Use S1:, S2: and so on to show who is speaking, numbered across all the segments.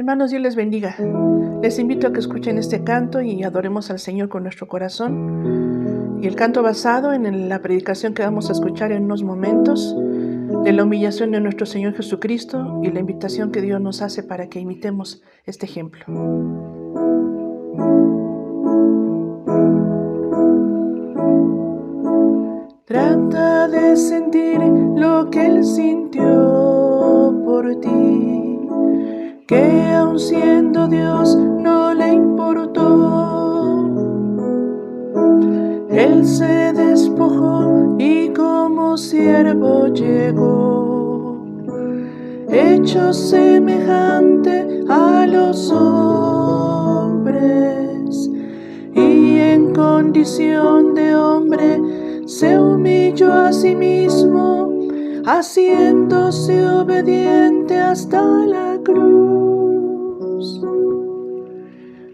S1: Hermanos, Dios les bendiga. Les invito a que escuchen este canto y adoremos al Señor con nuestro corazón. Y el canto basado en la predicación que vamos a escuchar en unos momentos, de la humillación de nuestro Señor Jesucristo y la invitación que Dios nos hace para que imitemos este ejemplo. Trata de sentir lo que Él sintió por ti, que aun siendo Dios no le importó. Él se despojó y como siervo llegó, hecho semejante a los hombres, y en condición de hombre se humilló a sí mismo, haciéndose obediente hasta la cruz.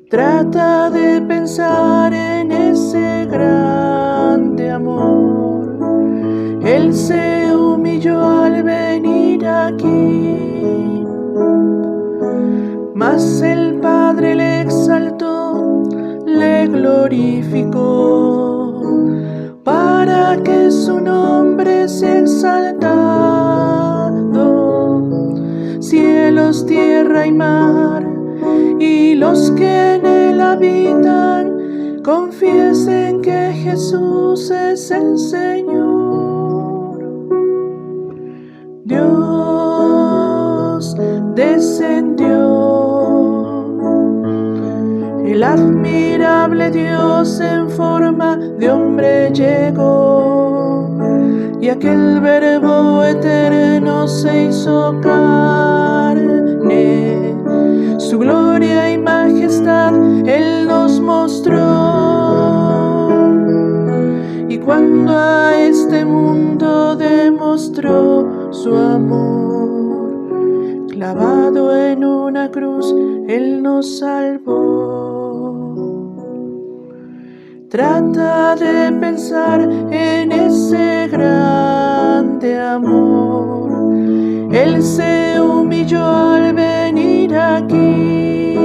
S1: Trata de pensar en ese grande amor. Él se humilló al venir aquí, mas el Padre le exaltó, le glorificó, para que su nombre sea exaltado. Cielos, tierra y mar, y los que en él habitan, confiesen que Jesús es el Señor. Dios descendió, el admirable Dios en forma de hombre llegó, y aquel Verbo eterno se hizo carne. Su gloria y majestad Él nos mostró, y cuando a este mundo demostró su amor, clavado en una cruz Él nos salvó. Trata de pensar en ese grande amor. Él se humilló al venir aquí,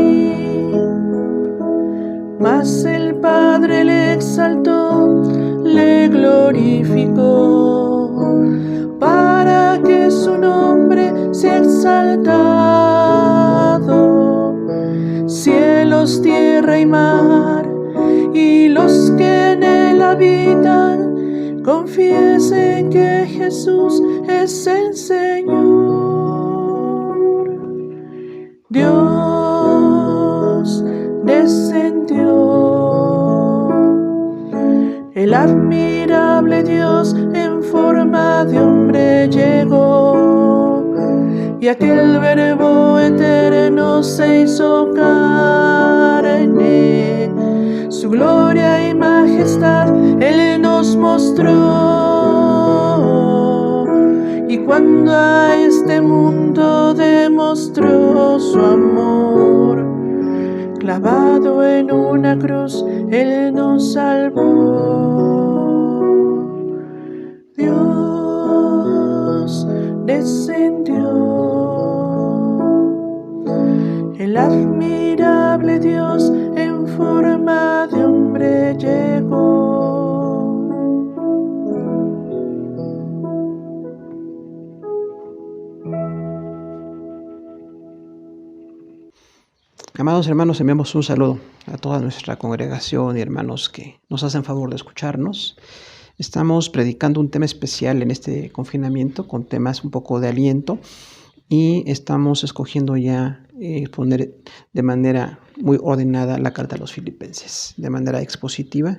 S1: mas el Padre le exaltó, le glorificó, para que su nombre sea exaltado. Cielos, tierra y mar, y los que en él habitan, confiesen que Jesús es el Señor. Dios descendió, el admirable Dios en forma de hombre llegó, y aquel Verbo eterno se hizo carne. Su gloria y majestad Él nos mostró, y cuando a este mundo demostró su amor, clavado en una cruz Él nos salvó. Dios descendió, el admirable Dios en forma de hombre llegó.
S2: Amados hermanos, enviamos un saludo a toda nuestra congregación y hermanos que nos hacen favor de escucharnos. Estamos predicando un tema especial en este confinamiento con temas un poco de aliento, y estamos escogiendo ya poner de manera muy ordenada la carta a los Filipenses, de manera expositiva.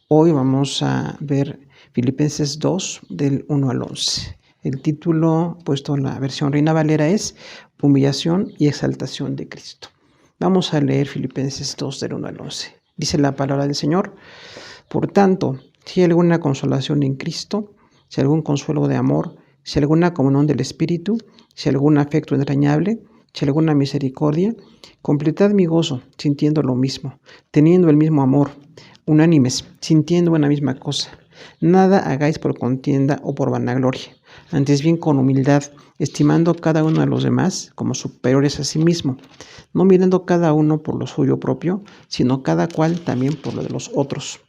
S2: Hoy vamos a ver Filipenses 2, del 1 al 11. El título puesto en la versión Reina Valera es Humillación y exaltación de Cristo. Vamos a leer Filipenses 2, del 1 al 11. Dice la palabra del Señor: Por tanto, si hay alguna consolación en Cristo, si algún consuelo de amor, si alguna comunión del Espíritu, si algún afecto entrañable, si alguna misericordia, completad mi gozo, sintiendo lo mismo, teniendo el mismo amor, unánimes, sintiendo una misma cosa. Nada hagáis por contienda o por vanagloria, antes bien con humildad, estimando cada uno de los demás como superiores a sí mismo, no mirando cada uno por lo suyo propio, sino cada cual también por lo de los otros.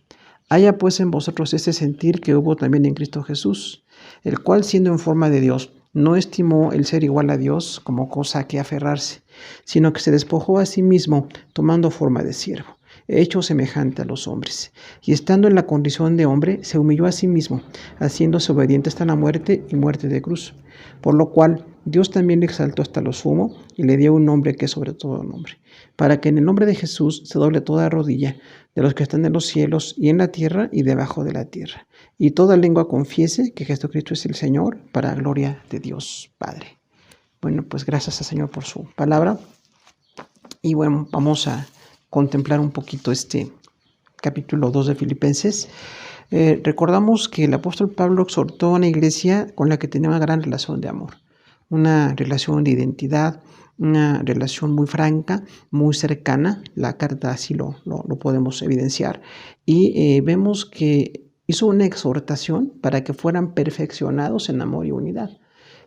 S2: Haya pues en vosotros ese sentir que hubo también en Cristo Jesús, el cual siendo en forma de Dios, no estimó el ser igual a Dios como cosa a que aferrarse, sino que se despojó a sí mismo, tomando forma de siervo, hecho semejante a los hombres. Y estando en la condición de hombre, se humilló a sí mismo, haciéndose obediente hasta la muerte y muerte de cruz. Por lo cual Dios también le exaltó hasta lo sumo y le dio un nombre que es sobre todo nombre, para que en el nombre de Jesús se doble toda rodilla de los que están en los cielos y en la tierra y debajo de la tierra, y toda lengua confiese que Jesucristo es el Señor, para gloria de Dios Padre. Bueno, pues gracias al Señor por su palabra. Y bueno, vamos a contemplar un poquito este capítulo 2 de Filipenses. Recordamos que el apóstol Pablo exhortó a una iglesia con la que tenía una gran relación de amor, una relación de identidad, una relación muy franca, muy cercana. La carta así lo podemos evidenciar. Y vemos que hizo una exhortación para que fueran perfeccionados en amor y unidad.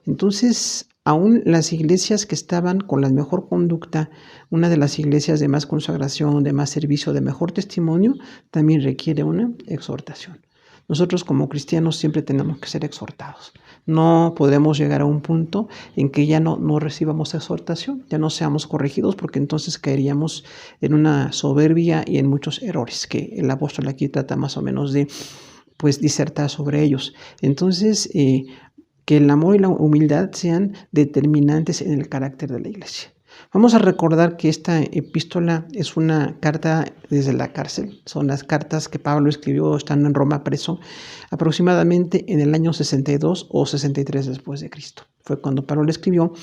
S2: Entonces, aún las iglesias que estaban con la mejor conducta, una de las iglesias de más consagración, de más servicio, de mejor testimonio, también requiere una exhortación. Nosotros como cristianos siempre tenemos que ser exhortados. No podemos llegar a un punto en que ya no recibamos exhortación, ya no seamos corregidos, porque entonces caeríamos en una soberbia y en muchos errores que el apóstol aquí trata más o menos de disertar sobre ellos. Entonces, que el amor y la humildad sean determinantes en el carácter de la iglesia. Vamos a recordar que esta epístola es una carta desde la cárcel. Son las cartas que Pablo escribió estando en Roma preso, aproximadamente en el año 62 o 63 después de Cristo. Fue cuando Pablo le escribió,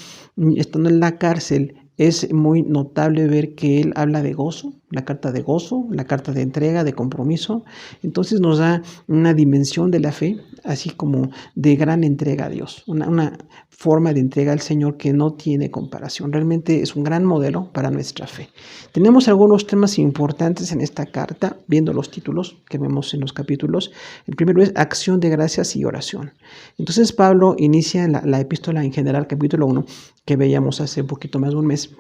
S2: estando en la cárcel. Es muy notable ver que él habla de gozo, la carta de entrega, de compromiso. Entonces nos da una dimensión de la fe, así como de gran entrega a Dios, una forma de entrega al Señor que no tiene comparación. Realmente es un gran modelo para nuestra fe. Tenemos algunos temas importantes en esta carta, viendo los títulos que vemos en los capítulos. El primero es acción de gracias y oración. Entonces Pablo inicia la epístola en general, capítulo 1, que veíamos hace un poquito más de un mes,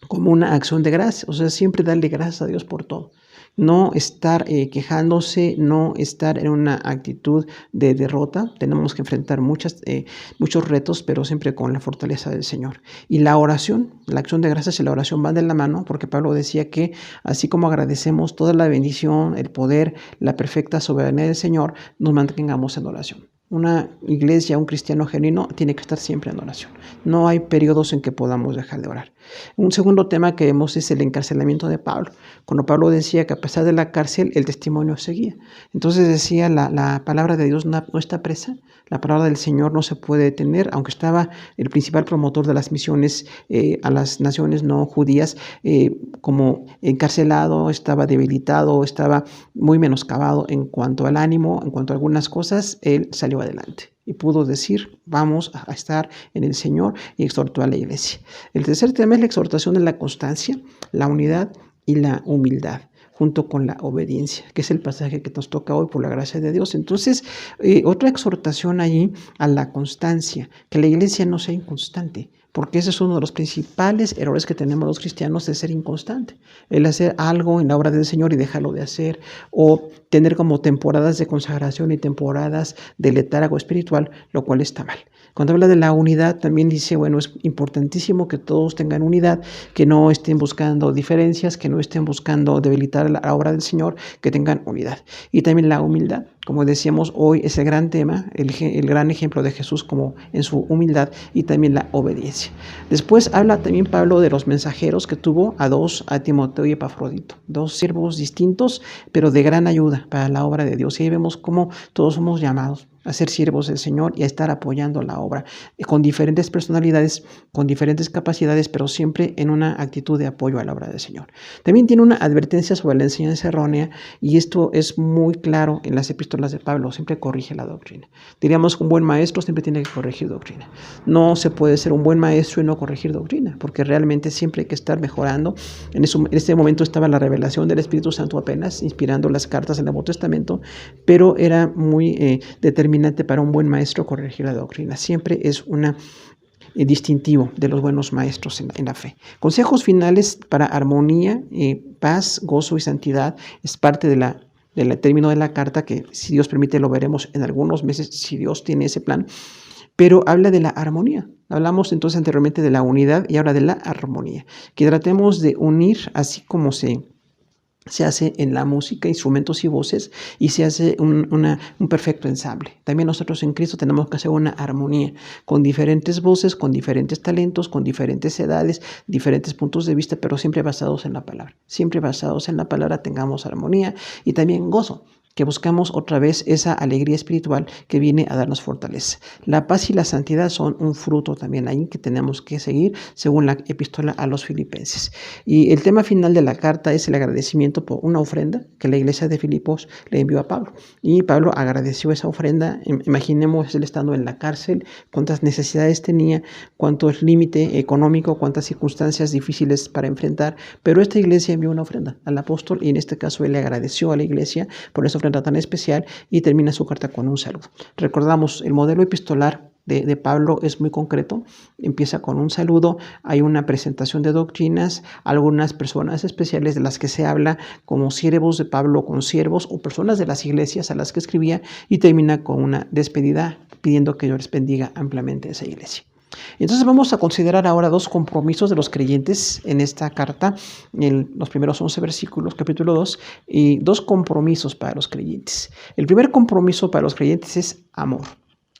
S2: como una acción de gracias. O sea, siempre darle gracias a Dios por todo. No estar quejándose, no estar en una actitud de derrota. Tenemos que enfrentar muchos retos, pero siempre con la fortaleza del Señor. Y la oración, la acción de gracias y la oración van de la mano, porque Pablo decía que así como agradecemos toda la bendición, el poder, la perfecta soberanía del Señor, nos mantengamos en oración. Una iglesia, un cristiano genuino tiene que estar siempre en oración. No hay periodos en que podamos dejar de orar. Un segundo tema que vemos es el encarcelamiento de Pablo. Cuando Pablo decía que a pesar de la cárcel, el testimonio seguía. Entonces decía, la palabra de Dios no está presa. La palabra del Señor no se puede detener, aunque estaba el principal promotor de las misiones a las naciones no judías como encarcelado, estaba debilitado, estaba muy menoscabado en cuanto al ánimo, en cuanto a algunas cosas. Él salió adelante y pudo decir, vamos a estar en el Señor, y exhortó a la iglesia. El tercer tema es la exhortación de la constancia, la unidad y la humildad, junto con la obediencia, que es el pasaje que nos toca hoy por la gracia de Dios. Entonces, otra exhortación allí a la constancia, que la iglesia no sea inconstante, porque ese es uno de los principales errores que tenemos los cristianos, de ser inconstante. El hacer algo en la obra del Señor y dejarlo de hacer, o tener como temporadas de consagración y temporadas de letargo espiritual, lo cual está mal. Cuando habla de la unidad, también dice, bueno, es importantísimo que todos tengan unidad, que no estén buscando diferencias, que no estén buscando debilitar la obra del Señor, que tengan unidad. Y también la humildad. Como decíamos, hoy es el gran tema, el gran ejemplo de Jesús como en su humildad, y también la obediencia. Después habla también Pablo de los mensajeros que tuvo a Timoteo y Epafrodito, dos siervos distintos, pero de gran ayuda para la obra de Dios. Y ahí vemos cómo todos somos llamados a ser siervos del Señor y a estar apoyando la obra, con diferentes personalidades, con diferentes capacidades, pero siempre en una actitud de apoyo a la obra del Señor. También tiene una advertencia sobre la enseñanza errónea, y esto es muy claro en las epístolas de Pablo, siempre corrige la doctrina. Diríamos que un buen maestro siempre tiene que corregir doctrina. No se puede ser un buen maestro y no corregir doctrina, porque realmente siempre hay que estar mejorando. En este momento estaba la revelación del Espíritu Santo apenas, inspirando las cartas del Nuevo Testamento, pero era muy determinante determinante para un buen maestro corregir la doctrina. Siempre es una distintivo de los buenos maestros en la fe. Consejos finales para armonía, paz, gozo y santidad es parte del término de la carta que, si Dios permite, lo veremos en algunos meses, si Dios tiene ese plan, pero habla de la armonía. Hablamos entonces anteriormente de la unidad y ahora de la armonía, que tratemos de unir así como se hace en la música, instrumentos y voces, y se hace un perfecto ensamble. También nosotros en Cristo tenemos que hacer una armonía con diferentes voces, con diferentes talentos, con diferentes edades, diferentes puntos de vista, pero siempre basados en la palabra. Siempre basados en la palabra tengamos armonía y también gozo, que buscamos otra vez esa alegría espiritual que viene a darnos fortaleza. La paz y la santidad son un fruto también ahí que tenemos que seguir según la epístola a los Filipenses. Y el tema final de la carta es el agradecimiento por una ofrenda que la iglesia de Filipos le envió a Pablo. Y Pablo agradeció esa ofrenda. Imaginemos él estando en la cárcel, cuántas necesidades tenía, cuánto límite económico, cuántas circunstancias difíciles para enfrentar. Pero esta iglesia envió una ofrenda al apóstol y en este caso él le agradeció a la iglesia por esa ofrenda tan especial y termina su carta con un saludo. Recordamos, el modelo epistolar de Pablo es muy concreto, empieza con un saludo, hay una presentación de doctrinas, algunas personas especiales de las que se habla como siervos de Pablo, con siervos o personas de las iglesias a las que escribía y termina con una despedida pidiendo que Dios les bendiga ampliamente a esa iglesia. Entonces vamos a considerar ahora 2 compromisos de los creyentes en esta carta, en los primeros 11 versículos, capítulo 2, y 2 compromisos para los creyentes. El primer compromiso para los creyentes es amor.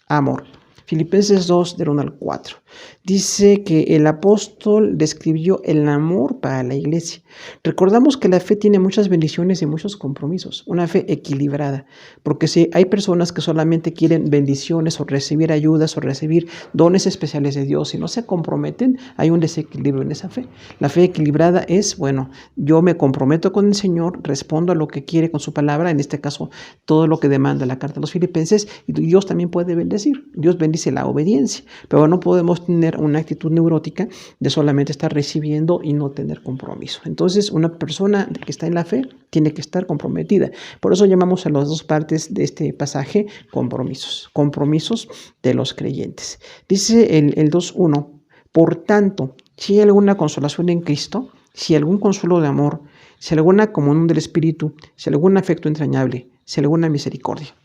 S2: Amor. Filipenses 2, del 1 al 4. Dice que el apóstol describió el amor para la iglesia. Recordamos que la fe tiene muchas bendiciones y muchos compromisos, una fe equilibrada, porque si hay personas que solamente quieren bendiciones o recibir ayudas o recibir dones especiales de Dios y no se comprometen, hay un desequilibrio en esa fe. La fe equilibrada es, bueno, yo me comprometo con el Señor, respondo a lo que quiere con su palabra, en este caso todo lo que demanda la carta a los Filipenses, y Dios también puede bendecir. Dios bendice la obediencia, pero no podemos tener una actitud neurótica de solamente estar recibiendo y no tener compromiso. Entonces, una persona que está en la fe tiene que estar comprometida. Por eso llamamos a las 2 partes de este pasaje compromisos de los creyentes. Dice el 2:1, por tanto, si hay alguna consolación en Cristo, si algún consuelo de amor, si alguna comunión del Espíritu, si algún afecto entrañable, si alguna misericordia.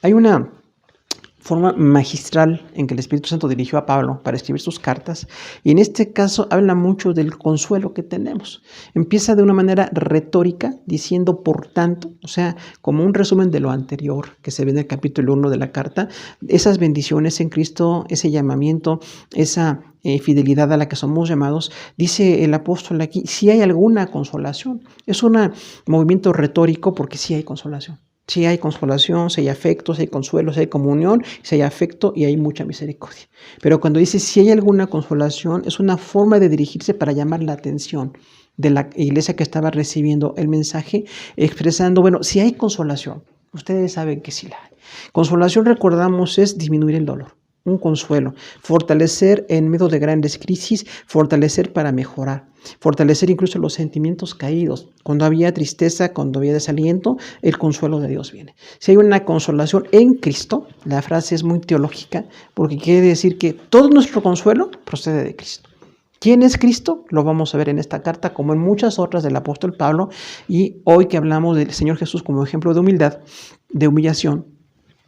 S2: Hay una forma magistral en que el Espíritu Santo dirigió a Pablo para escribir sus cartas, y en este caso habla mucho del consuelo que tenemos. Empieza de una manera retórica diciendo por tanto, o sea, como un resumen de lo anterior que se ve en el capítulo 1 de la carta, esas bendiciones en Cristo, ese llamamiento, esa fidelidad a la que somos llamados. Dice el apóstol aquí, si hay alguna consolación. Es un movimiento retórico porque sí hay consolación. Si hay consolación, si hay afecto, si hay consuelo, si hay comunión, si hay afecto y hay mucha misericordia. Pero cuando dice si hay alguna consolación, es una forma de dirigirse para llamar la atención de la iglesia que estaba recibiendo el mensaje, expresando, bueno, si hay consolación, ustedes saben que sí la hay. Consolación, recordamos, es disminuir el dolor. Un consuelo, fortalecer en medio de grandes crisis, fortalecer para mejorar, fortalecer incluso los sentimientos caídos. Cuando había tristeza, cuando había desaliento, el consuelo de Dios viene. Si hay una consolación en Cristo, la frase es muy teológica porque quiere decir que todo nuestro consuelo procede de Cristo. ¿Quién es Cristo? Lo vamos a ver en esta carta, como en muchas otras del apóstol Pablo, y hoy que hablamos del Señor Jesús como ejemplo de humildad, de humillación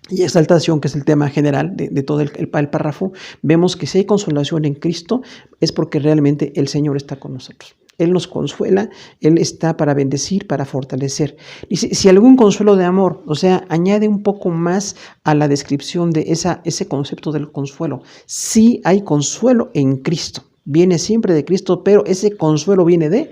S2: y exaltación, que es el tema general de todo el párrafo, vemos que si hay consolación en Cristo es porque realmente el Señor está con nosotros. Él nos consuela, Él está para bendecir, para fortalecer. Y si algún consuelo de amor, o sea, añade un poco más a la descripción de ese concepto del consuelo. Sí hay consuelo en Cristo, viene siempre de Cristo, pero ese consuelo viene de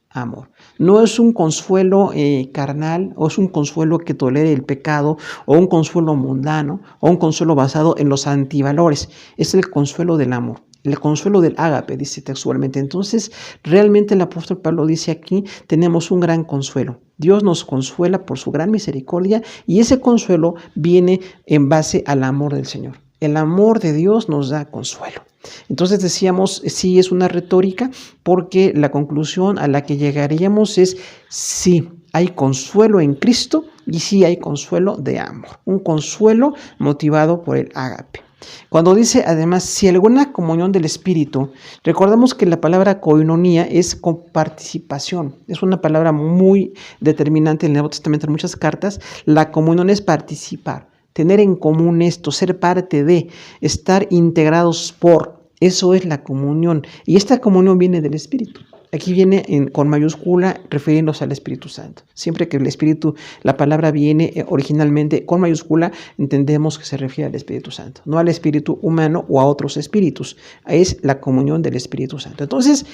S2: amor. No es un consuelo carnal, o es un consuelo que tolere el pecado, o un consuelo mundano, o un consuelo basado en los antivalores. Es el consuelo del amor, el consuelo del ágape, dice textualmente. Entonces, realmente el apóstol Pablo dice aquí, tenemos un gran consuelo. Dios nos consuela por su gran misericordia, y ese consuelo viene en base al amor del Señor. El amor de Dios nos da consuelo. Entonces decíamos, sí es una retórica, porque la conclusión a la que llegaríamos es, sí, hay consuelo en Cristo y sí hay consuelo de amor, un consuelo motivado por el ágape. Cuando dice además, si alguna comunión del Espíritu, recordamos que la palabra koinonía es coparticipación, es una palabra muy determinante en el Nuevo Testamento, en muchas cartas. La comunión es participar, tener en común esto, ser parte de, estar integrados por, eso es la comunión, y esta comunión viene del Espíritu. Aquí viene con mayúscula refiriéndose al Espíritu Santo. Siempre que el Espíritu, la palabra viene originalmente con mayúscula, entendemos que se refiere al Espíritu Santo, no al espíritu humano o a otros espíritus. Es la comunión del Espíritu Santo. Entonces,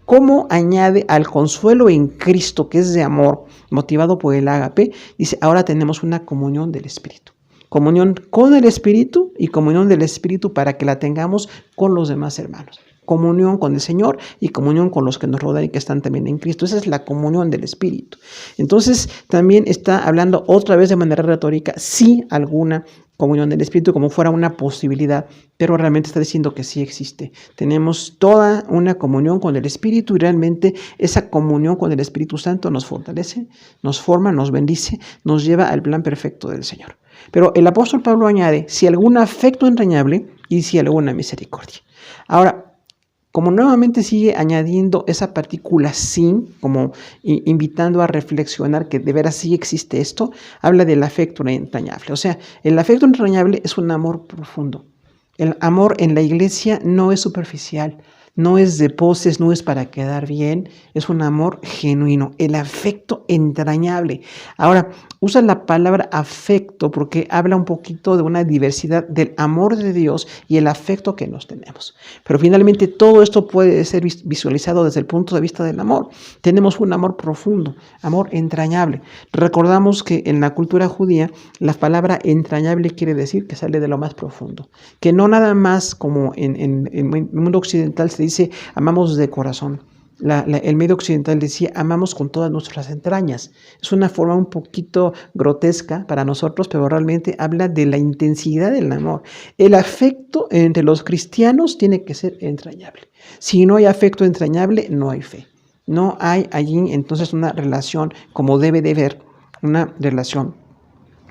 S2: ¿cómo añade al consuelo en Cristo, que es de amor, motivado por el ágape? Dice, ahora tenemos una comunión del Espíritu. Comunión con el Espíritu y comunión del Espíritu para que la tengamos con los demás hermanos. Comunión con el Señor y comunión con los que nos rodean y que están también en Cristo. Esa es la comunión del Espíritu. Entonces, también está hablando otra vez de manera retórica, sí alguna comunión del Espíritu, como fuera una posibilidad, pero realmente está diciendo que sí existe. Tenemos toda una comunión con el Espíritu y realmente esa comunión con el Espíritu Santo nos fortalece, nos forma, nos bendice, nos lleva al plan perfecto del Señor. Pero el apóstol Pablo añade, si algún afecto entrañable y si alguna misericordia. Ahora, como nuevamente sigue añadiendo esa partícula sin, como invitando a reflexionar que de veras sí existe esto, habla del afecto entrañable. O sea, el afecto entrañable es un amor profundo. El amor en la iglesia no es superficial, no es de poses, no es para quedar bien, es un amor genuino, el afecto entrañable. Ahora, usa la palabra afecto porque habla un poquito de una diversidad del amor de Dios y el afecto que nos tenemos. Pero finalmente todo esto puede ser visualizado desde el punto de vista del amor. Tenemos un amor profundo, amor entrañable. Recordamos que en la cultura judía la palabra entrañable quiere decir que sale de lo más profundo, que no nada más como en el mundo occidental se dice amamos de corazón. El medio occidental decía amamos con todas nuestras entrañas. Es una forma un poquito grotesca para nosotros, pero realmente habla de la intensidad del amor. El afecto entre los cristianos tiene que ser entrañable. Si no hay afecto entrañable, no hay fe. No hay allí entonces una relación como debe de haber, una relación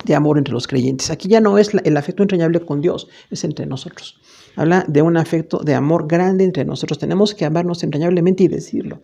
S2: de amor entre los creyentes. Aquí ya no es el afecto entrañable con Dios, es entre nosotros. Habla de un afecto de amor grande entre nosotros. Tenemos que amarnos entrañablemente y decirlo.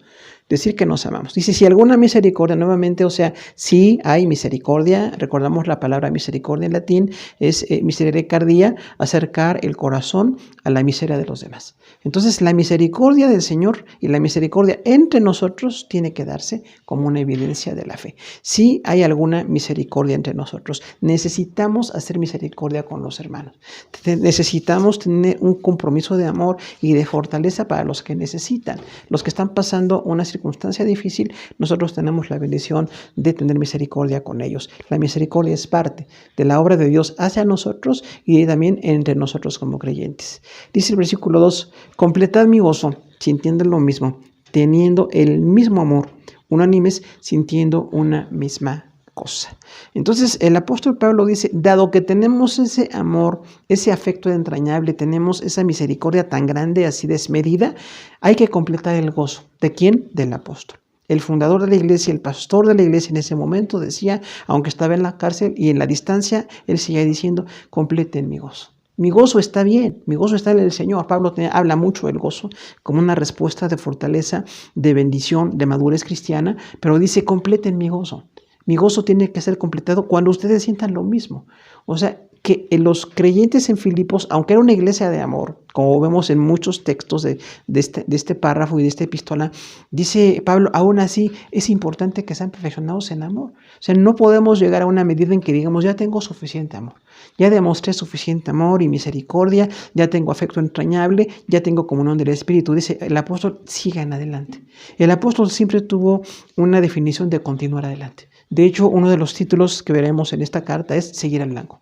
S2: Decir que nos amamos. Dice, si alguna misericordia, nuevamente, o sea, si hay misericordia, recordamos la palabra misericordia en latín, es misericordia, acercar el corazón a la miseria de los demás. Entonces, la misericordia del Señor y la misericordia entre nosotros tiene que darse como una evidencia de la fe. Si hay alguna misericordia entre nosotros, necesitamos hacer misericordia con los hermanos. Necesitamos tener un compromiso de amor y de fortaleza para los que necesitan. Los que están pasando una circunstancia difícil, nosotros tenemos la bendición de tener misericordia con ellos. La misericordia es parte de la obra de Dios hacia nosotros y también entre nosotros como creyentes. Dice el versículo 2, completad mi gozo, sintiendo lo mismo, teniendo el mismo amor, unánimes, sintiendo una misma cosa. Entonces el apóstol Pablo dice, dado que tenemos ese amor, ese afecto entrañable, tenemos esa misericordia tan grande, así desmedida, hay que completar el gozo. ¿De quién? Del apóstol. El fundador de la iglesia, el pastor de la iglesia en ese momento decía, aunque estaba en la cárcel y en la distancia, él seguía diciendo, completen mi gozo. Mi gozo está bien, mi gozo está en el Señor. Pablo habla mucho del gozo como una respuesta de fortaleza, de bendición, de madurez cristiana, pero dice, completen mi gozo. Mi gozo tiene que ser completado cuando ustedes sientan lo mismo. O sea, que los creyentes en Filipos, aunque era una iglesia de amor, como vemos en muchos textos de este párrafo y de esta epístola, dice Pablo, aún así es importante que sean perfeccionados en amor. O sea, no podemos llegar a una medida en que digamos, ya tengo suficiente amor, ya demostré suficiente amor y misericordia, ya tengo afecto entrañable, ya tengo comunión del Espíritu. Dice el apóstol, sigan adelante. El apóstol siempre tuvo una definición de continuar adelante. De hecho, uno de los títulos que veremos en esta carta es seguir al blanco.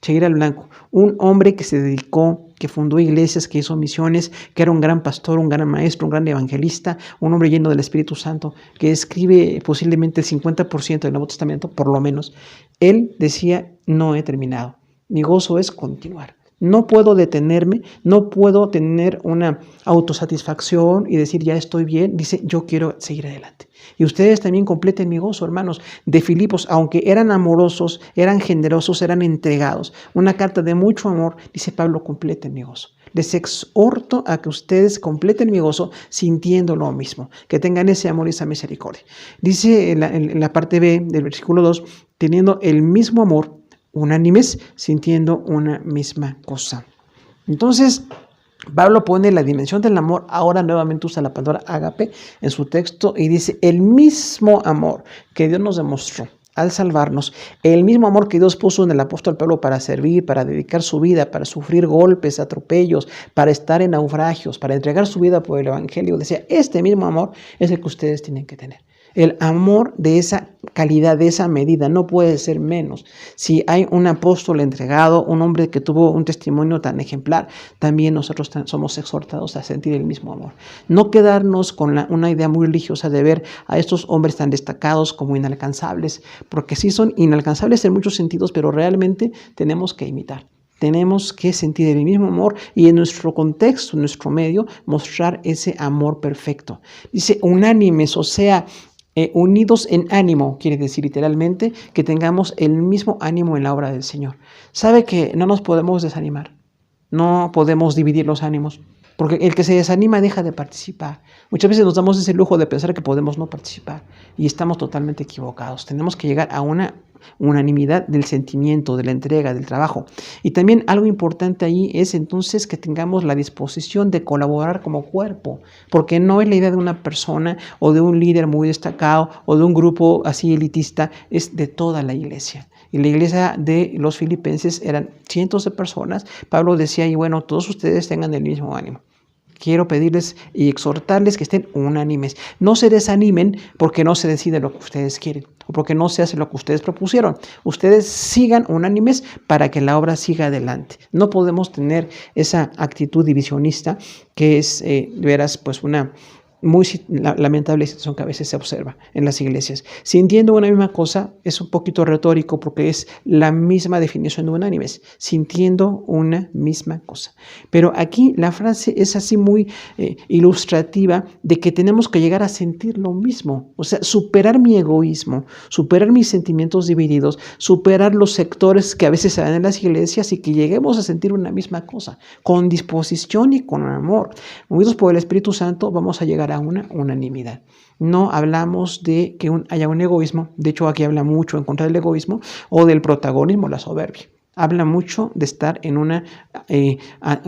S2: Seguir al blanco. Un hombre que se dedicó, que fundó iglesias, que hizo misiones, que era un gran pastor, un gran maestro, un gran evangelista, un hombre lleno del Espíritu Santo, que escribe posiblemente el 50% del Nuevo Testamento, por lo menos. Él decía, no he terminado. Mi gozo es continuar. No puedo detenerme, no puedo tener una autosatisfacción y decir ya estoy bien. Dice, yo quiero seguir adelante. Y ustedes también completen mi gozo, hermanos. De Filipos, aunque eran amorosos, eran generosos, eran entregados. Una carta de mucho amor, dice Pablo, completen mi gozo. Les exhorto a que ustedes completen mi gozo sintiendo lo mismo, que tengan ese amor y esa misericordia. Dice en la parte B del versículo 2, teniendo el mismo amor, unánimes, sintiendo una misma cosa. Entonces, Pablo pone la dimensión del amor, ahora nuevamente usa la palabra ágape en su texto y dice, el mismo amor que Dios nos demostró al salvarnos, el mismo amor que Dios puso en el apóstol Pablo para servir, para dedicar su vida, para sufrir golpes, atropellos, para estar en naufragios, para entregar su vida por el evangelio, decía, este mismo amor es el que ustedes tienen que tener. El amor de esa calidad, de esa medida, no puede ser menos. Si hay un apóstol entregado, un hombre que tuvo un testimonio tan ejemplar, también nosotros somos exhortados a sentir el mismo amor. No quedarnos con una idea muy religiosa de ver a estos hombres tan destacados como inalcanzables, porque sí son inalcanzables en muchos sentidos, pero realmente tenemos que imitar. Tenemos que sentir el mismo amor y en nuestro contexto, en nuestro medio, mostrar ese amor perfecto. Dice unánimes, o sea, unidos en ánimo, quiere decir literalmente que tengamos el mismo ánimo en la obra del Señor. Sabe que no nos podemos desanimar, no podemos dividir los ánimos, porque el que se desanima deja de participar. Muchas veces nos damos ese lujo de pensar que podemos no participar y estamos totalmente equivocados. Tenemos que llegar a una unanimidad del sentimiento, de la entrega, del trabajo. Y también algo importante ahí es entonces que tengamos la disposición de colaborar como cuerpo, porque no es la idea de una persona o de un líder muy destacado o de un grupo así elitista, es de toda la iglesia. Y la iglesia de los filipenses eran cientos de personas. Pablo decía, y bueno, todos ustedes tengan el mismo ánimo. Quiero pedirles y exhortarles que estén unánimes. No se desanimen porque no se decide lo que ustedes quieren o porque no se hace lo que ustedes propusieron. Ustedes sigan unánimes para que la obra siga adelante. No podemos tener esa actitud divisionista que es, verás, pues una muy lamentable situación que a veces se observa en las iglesias. Sintiendo una misma cosa es un poquito retórico porque es la misma definición de unánimes, sintiendo una misma cosa. Pero aquí la frase es así muy ilustrativa de que tenemos que llegar a sentir lo mismo, o sea, superar mi egoísmo, superar mis sentimientos divididos, superar los sectores que a veces se dan en las iglesias y que lleguemos a sentir una misma cosa, con disposición y con amor. Movidos por el Espíritu Santo vamos a llegar a una unanimidad. No hablamos de que haya un egoísmo, de hecho aquí habla mucho en contra del egoísmo o del protagonismo, la soberbia. Habla mucho de estar en un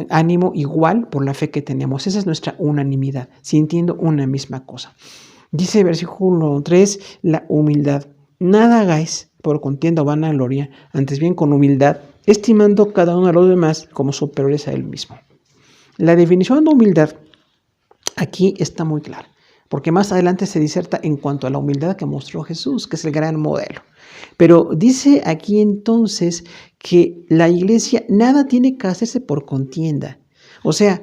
S2: ánimo igual por la fe que tenemos. Esa es nuestra unanimidad, sintiendo una misma cosa. Dice versículo 3, la humildad. Nada hagáis por contienda o vanagloria, antes bien con humildad, estimando cada uno a los demás como superiores a él mismo. La definición de humildad aquí está muy clara, porque más adelante se diserta en cuanto a la humildad que mostró Jesús, que es el gran modelo. Pero dice aquí entonces que la iglesia nada tiene que hacerse por contienda. O sea,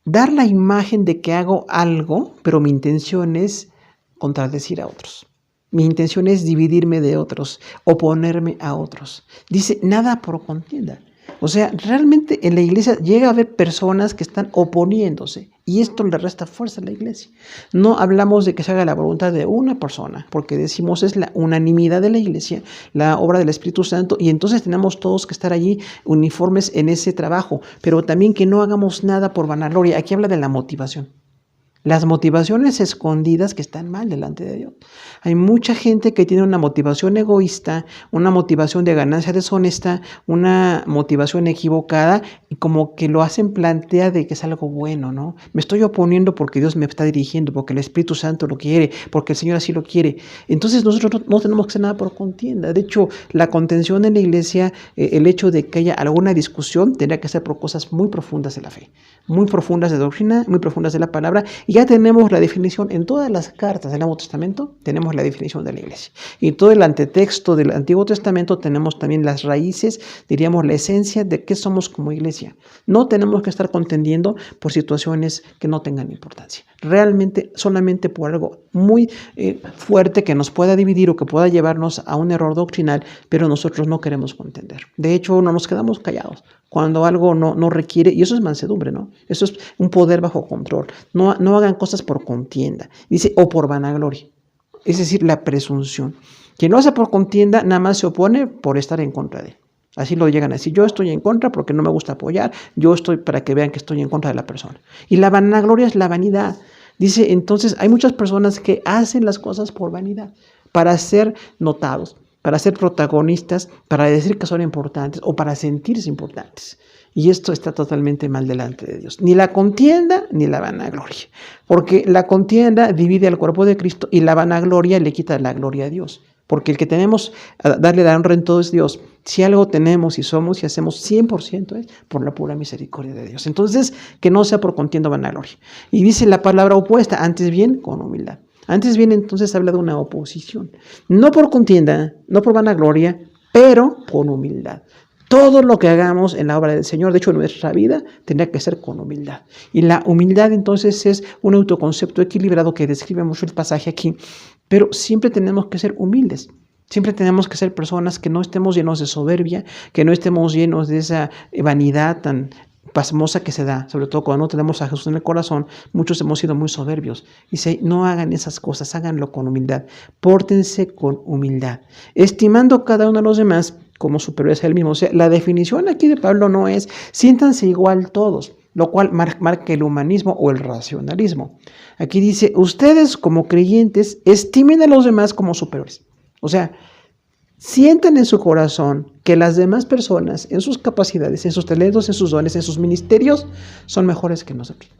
S2: dar la imagen de que hago algo, pero mi intención es contradecir a otros. Mi intención es dividirme de otros, oponerme a otros. Dice, nada por contienda. O sea, realmente en la iglesia llega a haber personas que están oponiéndose y esto le resta fuerza a la iglesia. No hablamos de que se haga la voluntad de una persona, porque decimos es la unanimidad de la iglesia, la obra del Espíritu Santo, y entonces tenemos todos que estar allí uniformes en ese trabajo, pero también que no hagamos nada por vanagloria. Aquí habla de la motivación. Las motivaciones escondidas que están mal delante de Dios. Hay mucha gente que tiene una motivación egoísta, una motivación de ganancia deshonesta, una motivación equivocada y como que lo hacen plantea de que es algo bueno, ¿no? Me estoy oponiendo porque Dios me está dirigiendo, porque el Espíritu Santo lo quiere, porque el Señor así lo quiere. Entonces nosotros no tenemos que hacer nada por contienda. De hecho, la contención en la iglesia, el hecho de que haya alguna discusión, tendría que ser por cosas muy profundas de la fe, muy profundas de doctrina, muy profundas de la palabra. Y ya tenemos la definición en todas las cartas del Nuevo Testamento, tenemos la definición de la iglesia. Y todo el antetexto del Antiguo Testamento tenemos también las raíces, diríamos la esencia de qué somos como iglesia. No tenemos que estar contendiendo por situaciones que no tengan importancia. realmente solamente por algo muy fuerte que nos pueda dividir o que pueda llevarnos a un error doctrinal, pero nosotros no queremos contender. De hecho, no nos quedamos callados cuando algo no requiere, y eso es mansedumbre, ¿no? Eso es un poder bajo control. No hagan cosas por contienda, dice, o por vanagloria, es decir, la presunción. Quien lo hace por contienda nada más se opone por estar en contra de él. Así lo llegan a decir, yo estoy en contra porque no me gusta apoyar, yo estoy para que vean que estoy en contra de la persona. Y la vanagloria es la vanidad. Dice, entonces hay muchas personas que hacen las cosas por vanidad, para ser notados, para ser protagonistas, para decir que son importantes o para sentirse importantes. Y esto está totalmente mal delante de Dios. Ni la contienda ni la vanagloria. Porque la contienda divide al cuerpo de Cristo y la vanagloria le quita la gloria a Dios. Porque el que tenemos a darle la honra en todo es Dios. Si algo tenemos y somos y hacemos 100% es por la pura misericordia de Dios. Entonces, que no sea por contienda o vanagloria. Y dice la palabra opuesta, antes bien con humildad. Antes bien, entonces habla de una oposición. No por contienda, no por vanagloria, pero con humildad. Todo lo que hagamos en la obra del Señor, de hecho en nuestra vida, tendría que ser con humildad. Y la humildad entonces es un autoconcepto equilibrado que describe mucho el pasaje aquí, pero siempre tenemos que ser humildes. Siempre tenemos que ser personas que no estemos llenos de soberbia, que no estemos llenos de esa vanidad tan pasmosa que se da, sobre todo cuando no tenemos a Jesús en el corazón. Muchos hemos sido muy soberbios. Dice, no hagan esas cosas, háganlo con humildad. Pórtense con humildad, estimando cada uno de los demás como superiores a él mismo. O sea, la definición aquí de Pablo no es siéntanse igual todos, lo cual marca el humanismo o el racionalismo. Aquí dice, ustedes como creyentes estimen a los demás como superiores. O sea, sientan en su corazón que las demás personas, en sus capacidades, en sus talentos, en sus dones, en sus ministerios, son mejores que nosotros.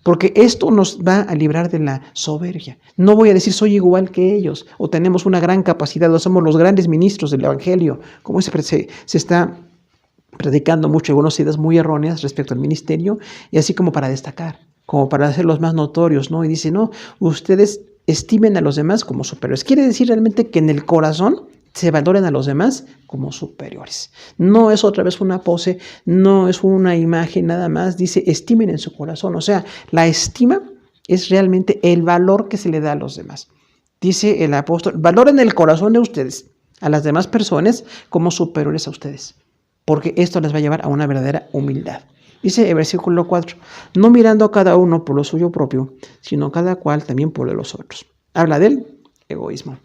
S2: Porque esto nos va a librar de la soberbia. No voy a decir soy igual que ellos, o tenemos una gran capacidad, o somos los grandes ministros del Evangelio, como se está predicando mucho algunas ideas muy erróneas respecto al ministerio, y así como para destacar, como para hacerlos más notorios, ¿no? Y dice, no, ustedes estimen a los demás como superiores. Quiere decir realmente que en el corazón se valoren a los demás como superiores. No es otra vez una pose, no es una imagen nada más, dice estimen en su corazón. O sea, la estima es realmente el valor que se le da a los demás. Dice el apóstol, valoren el corazón de ustedes a las demás personas como superiores a ustedes, porque esto les va a llevar a una verdadera humildad. Dice el versículo 4, no mirando a cada uno por lo suyo propio, sino cada cual también por lo de los otros. Habla del egoísmo.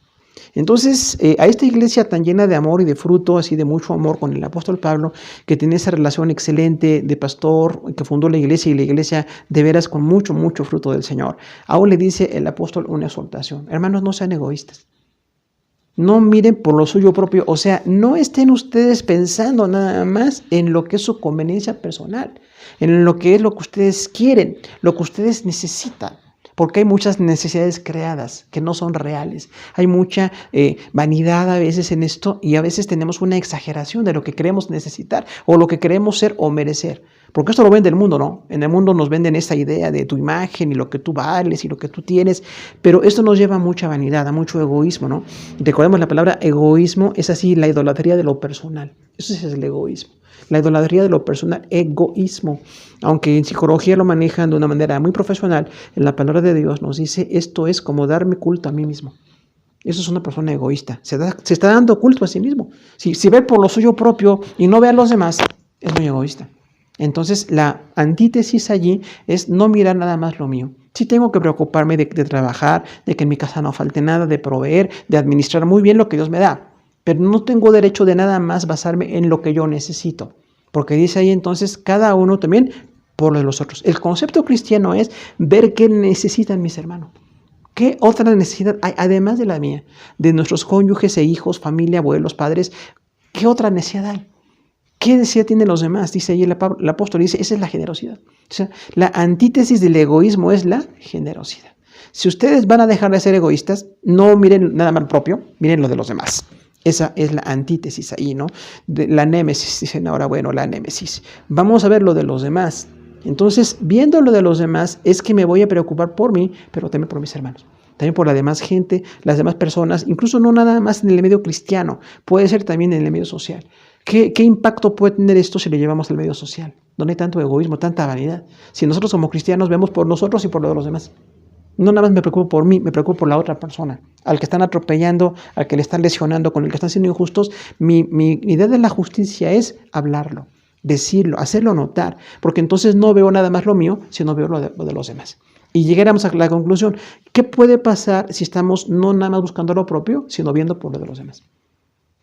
S2: Entonces, a esta iglesia tan llena de amor y de fruto, así de mucho amor con el apóstol Pablo, que tiene esa relación excelente de pastor, que fundó la iglesia y la iglesia de veras con mucho, mucho fruto del Señor, aún le dice el apóstol una exhortación. Hermanos, no sean egoístas. No miren por lo suyo propio, o sea, no estén ustedes pensando nada más en lo que es su conveniencia personal, en lo que es lo que ustedes quieren, lo que ustedes necesitan. Porque hay muchas necesidades creadas que no son reales. Hay mucha vanidad a veces en esto y a veces tenemos una exageración de lo que queremos necesitar o lo que queremos ser o merecer. Porque esto lo vende el mundo, ¿no? En el mundo nos venden esta idea de tu imagen y lo que tú vales y lo que tú tienes, pero esto nos lleva a mucha vanidad, a mucho egoísmo, ¿no? Recordemos la palabra egoísmo, es así la idolatría de lo personal. Eso es el egoísmo. La idolatría de lo personal, egoísmo. Aunque en psicología lo manejan de una manera muy profesional, en la palabra de Dios nos dice, esto es como darme culto a mí mismo. Eso es una persona egoísta. Se está dando culto a sí mismo. Si ve por lo suyo propio y no ve a los demás, es muy egoísta. Entonces, la antítesis allí es no mirar nada más lo mío. Sí tengo que preocuparme de trabajar, de que en mi casa no falte nada, de proveer, de administrar muy bien lo que Dios me da. Pero no tengo derecho de nada más basarme en lo que yo necesito. Porque dice ahí entonces, cada uno también por lo de los otros. El concepto cristiano es ver qué necesitan mis hermanos. ¿Qué otra necesidad hay además de la mía? De nuestros cónyuges e hijos, familia, abuelos, padres. ¿Qué otra necesidad hay? ¿Qué necesidad tienen los demás? Dice ahí el apóstol, dice, esa es la generosidad. O sea, la antítesis del egoísmo es la generosidad. Si ustedes van a dejar de ser egoístas, no miren nada más lo propio, miren lo de los demás. Esa es la antítesis ahí, ¿no? De la némesis, dicen ahora, bueno, la némesis. Vamos a ver lo de los demás. Entonces, viendo lo de los demás, es que me voy a preocupar por mí, pero también por mis hermanos. También por la demás gente, las demás personas, incluso no nada más en el medio cristiano, puede ser también en el medio social. ¿Qué impacto puede tener esto si lo llevamos al medio social? Donde hay tanto egoísmo, tanta vanidad. Si nosotros como cristianos vemos por nosotros y por lo de los demás. No nada más me preocupo por mí, me preocupo por la otra persona, al que están atropellando, al que le están lesionando, con el que están siendo injustos. Mi idea de la justicia es hablarlo, decirlo, hacerlo notar, porque entonces no veo nada más lo mío, sino veo lo de los demás. Y llegáramos a la conclusión, ¿qué puede pasar si estamos no nada más buscando lo propio, sino viendo por lo de los demás?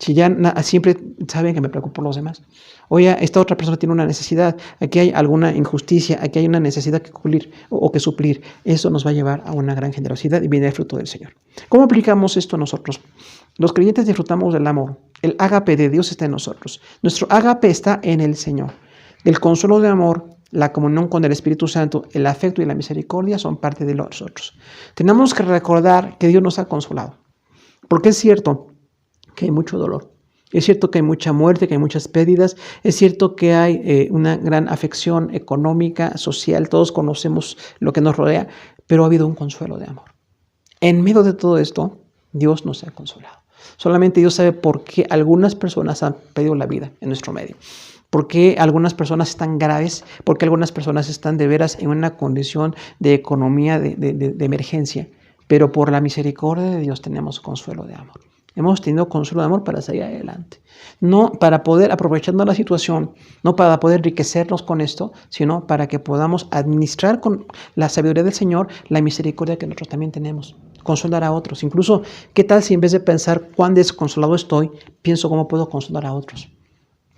S2: Si ya siempre saben que me preocupo por los demás. Oye, esta otra persona tiene una necesidad, aquí hay alguna injusticia, aquí hay una necesidad que cumplir o que suplir. Eso nos va a llevar a una gran generosidad y viene el fruto del Señor. ¿Cómo aplicamos esto nosotros? Los creyentes disfrutamos del amor. El ágape de Dios está en nosotros. Nuestro ágape está en el Señor. El consuelo de amor, la comunión con el Espíritu Santo, el afecto y la misericordia son parte de nosotros. Tenemos que recordar que Dios nos ha consolado. Porque es cierto que hay mucho dolor. Es cierto que hay mucha muerte, que hay muchas pérdidas. Es cierto que hay una gran afección económica, social. Todos conocemos lo que nos rodea, pero ha habido un consuelo de amor. En medio de todo esto, Dios nos ha consolado. Solamente Dios sabe por qué algunas personas han perdido la vida en nuestro medio. ¿Por qué algunas personas están graves? ¿Por qué algunas personas están de veras en una condición de economía, de emergencia? Pero por la misericordia de Dios tenemos consuelo de amor. Hemos tenido consuelo de amor para salir adelante. No para poder aprovecharnos la situación, no para poder enriquecernos con esto, sino para que podamos administrar con la sabiduría del Señor la misericordia que nosotros también tenemos. Consolar a otros. Incluso, ¿qué tal si en vez de pensar cuán desconsolado estoy, pienso cómo puedo consolar a otros?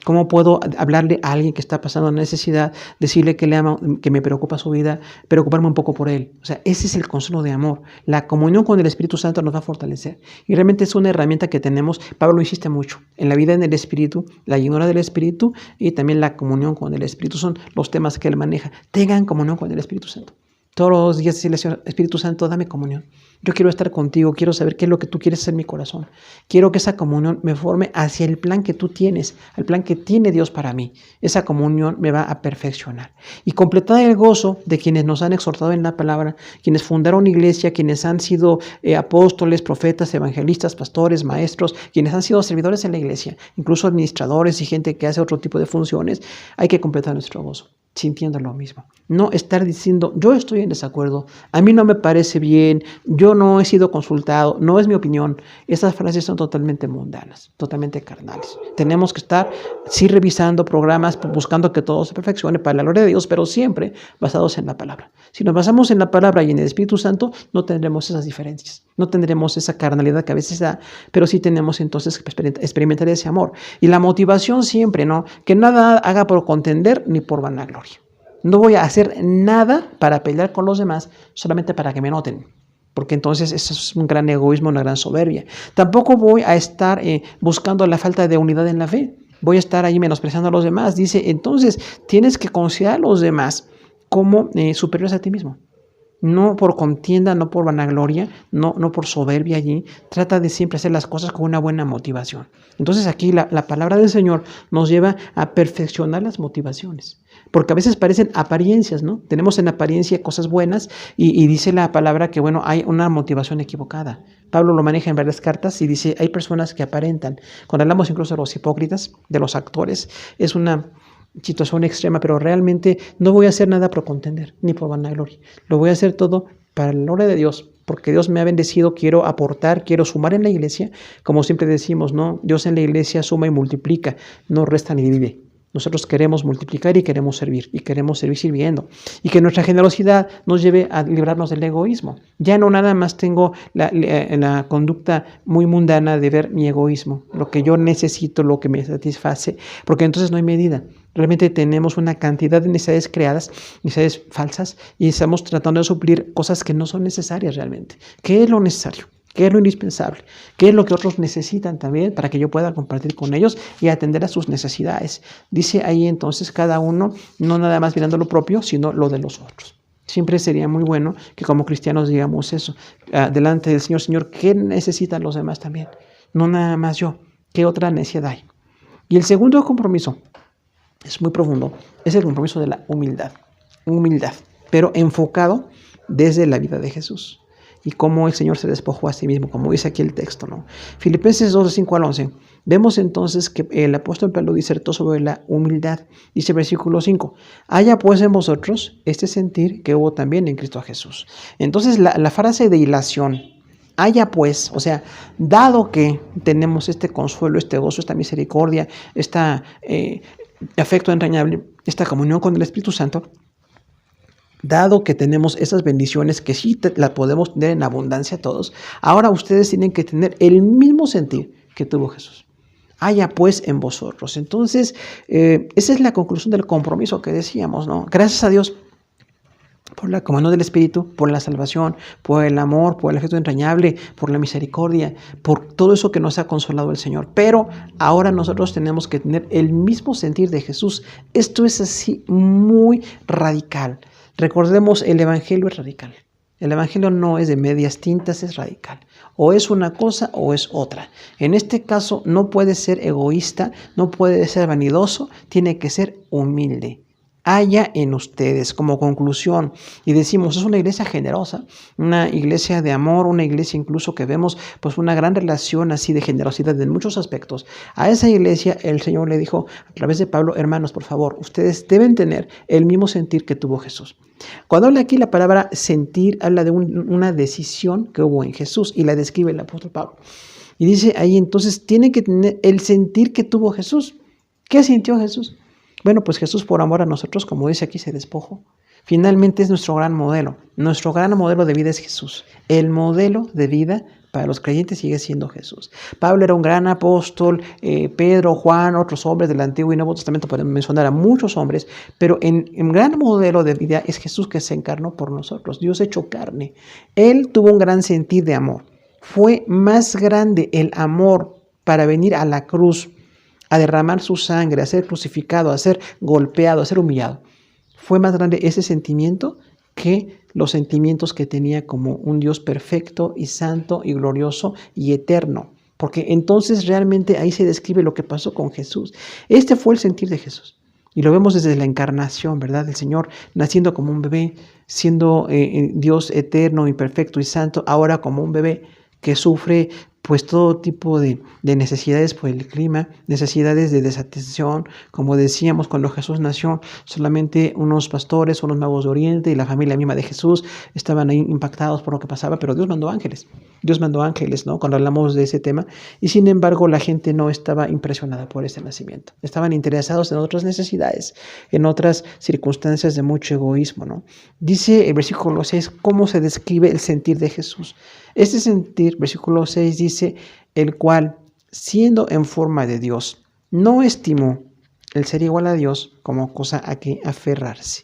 S2: ¿Cómo puedo hablarle a alguien que está pasando necesidad, decirle que le amo, que me preocupa su vida, preocuparme un poco por él? O sea, ese es el consuelo de amor. La comunión con el Espíritu Santo nos va a fortalecer. Y realmente es una herramienta que tenemos. Pablo insiste mucho. En la vida en el Espíritu, la llenura del Espíritu y también la comunión con el Espíritu son los temas que él maneja. Tengan comunión con el Espíritu Santo. Todos los días decirle, Señor, Espíritu Santo, dame comunión. Yo quiero estar contigo, quiero saber qué es lo que tú quieres hacer en mi corazón. Quiero que esa comunión me forme hacia el plan que tú tienes, al plan que tiene Dios para mí. Esa comunión me va a perfeccionar. Y completar el gozo de quienes nos han exhortado en la palabra, quienes fundaron iglesia, quienes han sido apóstoles, profetas, evangelistas, pastores, maestros, quienes han sido servidores en la iglesia, incluso administradores y gente que hace otro tipo de funciones. Hay que completar nuestro gozo, sintiendo lo mismo. No estar diciendo, yo estoy en desacuerdo, a mí no me parece bien, yo no he sido consultado, no es mi opinión. Esas frases son totalmente mundanas, totalmente carnales. Tenemos que estar, sí, revisando programas, buscando que todo se perfeccione para la gloria de Dios, pero siempre basados en la palabra. Si nos basamos en la palabra y en el Espíritu Santo, no tendremos esas diferencias, no tendremos esa carnalidad que a veces da, pero sí tenemos entonces que experimentar ese amor. Y la motivación siempre, ¿no? Que nada haga por contender ni por vanagloria. No voy a hacer nada para pelear con los demás solamente para que me noten, porque entonces eso es un gran egoísmo, una gran soberbia. Tampoco voy a estar buscando la falta de unidad en la fe. Voy a estar ahí menospreciando a los demás. Dice, entonces tienes que considerar a los demás como superiores a ti mismo. No por contienda, no por vanagloria, no por soberbia allí. Trata de siempre hacer las cosas con una buena motivación. Entonces aquí la palabra del Señor nos lleva a perfeccionar las motivaciones. Porque a veces parecen apariencias, ¿no? Tenemos en apariencia cosas buenas y dice la palabra que, bueno, hay una motivación equivocada. Pablo lo maneja en varias cartas y dice, hay personas que aparentan. Cuando hablamos incluso de los hipócritas, de los actores, es una situación extrema, pero realmente no voy a hacer nada por contender, ni por vanagloria. Lo voy a hacer todo para la gloria de Dios, porque Dios me ha bendecido, quiero aportar, quiero sumar en la iglesia. Como siempre decimos, ¿no? Dios en la iglesia suma y multiplica, no resta ni divide. Nosotros queremos multiplicar y queremos servir sirviendo. Y que nuestra generosidad nos lleve a librarnos del egoísmo. Ya no nada más tengo la conducta muy mundana de ver mi egoísmo, lo que yo necesito, lo que me satisface, porque entonces no hay medida. Realmente tenemos una cantidad de necesidades creadas, necesidades falsas, y estamos tratando de suplir cosas que no son necesarias realmente. ¿Qué es lo necesario? ¿Qué es lo indispensable? ¿Qué es lo que otros necesitan también para que yo pueda compartir con ellos y atender a sus necesidades? Dice ahí entonces cada uno, no nada más mirando lo propio, sino lo de los otros. Siempre sería muy bueno que como cristianos digamos eso, delante del Señor, Señor, ¿qué necesitan los demás también? No nada más yo, ¿qué otra necesidad hay? Y el segundo compromiso es muy profundo, es el compromiso de la humildad, pero enfocado desde la vida de Jesús. y cómo el Señor se despojó a sí mismo, como dice aquí el texto, ¿no? Filipenses 2, 5 al 11. Vemos entonces que el apóstol Pablo disertó sobre la humildad. Dice versículo 5, haya pues en vosotros este sentir que hubo también en Cristo Jesús. Entonces la frase de ilación, haya pues, o sea, dado que tenemos este consuelo, este gozo, esta misericordia, este afecto entrañable, esta comunión con el Espíritu Santo, dado que tenemos esas bendiciones que sí las podemos tener en abundancia todos, ahora ustedes tienen que tener el mismo sentir que tuvo Jesús. Haya pues en vosotros. Entonces, esa es la conclusión del compromiso que decíamos, ¿no? Gracias a Dios por la comunión del Espíritu, por la salvación, por el amor, por el afecto entrañable, por la misericordia, por todo eso que nos ha consolado el Señor. Pero ahora nosotros tenemos que tener el mismo sentir de Jesús. Esto es así muy radical. Recordemos, el Evangelio es radical. El Evangelio no es de medias tintas, es radical. O es una cosa o es otra. En este caso no puede ser egoísta, no puede ser vanidoso, tiene que ser humilde. Haya en ustedes, como conclusión, y decimos, es una iglesia generosa, una iglesia de amor, una iglesia incluso que vemos pues una gran relación así de generosidad en muchos aspectos. A esa iglesia el Señor le dijo a través de Pablo, hermanos, por favor, ustedes deben tener el mismo sentir que tuvo Jesús. Cuando habla aquí la palabra sentir, habla de una decisión que hubo en Jesús y la describe el apóstol Pablo. Y dice ahí entonces, tienen que tener el sentir que tuvo Jesús. ¿Qué sintió Jesús? Bueno, pues Jesús por amor a nosotros, como dice aquí, se despojó. Finalmente es nuestro gran modelo. Nuestro gran modelo de vida es Jesús. El modelo de vida para los creyentes sigue siendo Jesús. Pablo era un gran apóstol, Pedro, Juan, otros hombres del Antiguo y Nuevo Testamento, podemos mencionar a muchos hombres, pero en gran modelo de vida es Jesús que se encarnó por nosotros, Dios hecho carne. Él tuvo un gran sentir de amor. Fue más grande el amor para venir a la cruz, a derramar su sangre, a ser crucificado, a ser golpeado, a ser humillado. Fue más grande ese sentimiento que los sentimientos que tenía como un Dios perfecto y santo y glorioso y eterno. Porque entonces realmente ahí se describe lo que pasó con Jesús. Este fue el sentir de Jesús. Y lo vemos desde la encarnación, ¿verdad? El Señor naciendo como un bebé, siendo Dios eterno y perfecto y santo, ahora como un bebé que sufre pues todo tipo de necesidades por el clima, necesidades de desatención. Como decíamos, cuando Jesús nació, solamente unos pastores, unos magos de Oriente y la familia misma de Jesús estaban ahí impactados por lo que pasaba, pero Dios mandó ángeles. Dios mandó ángeles, ¿no? Cuando hablamos de ese tema. Y sin embargo, la gente no estaba impresionada por ese nacimiento. Estaban interesados en otras necesidades, en otras circunstancias de mucho egoísmo, ¿no? Dice el versículo 6, ¿cómo se describe el sentir de Jesús? Este sentir, versículo 6, dice, el cual, siendo en forma de Dios, no estimó el ser igual a Dios como cosa a que aferrarse.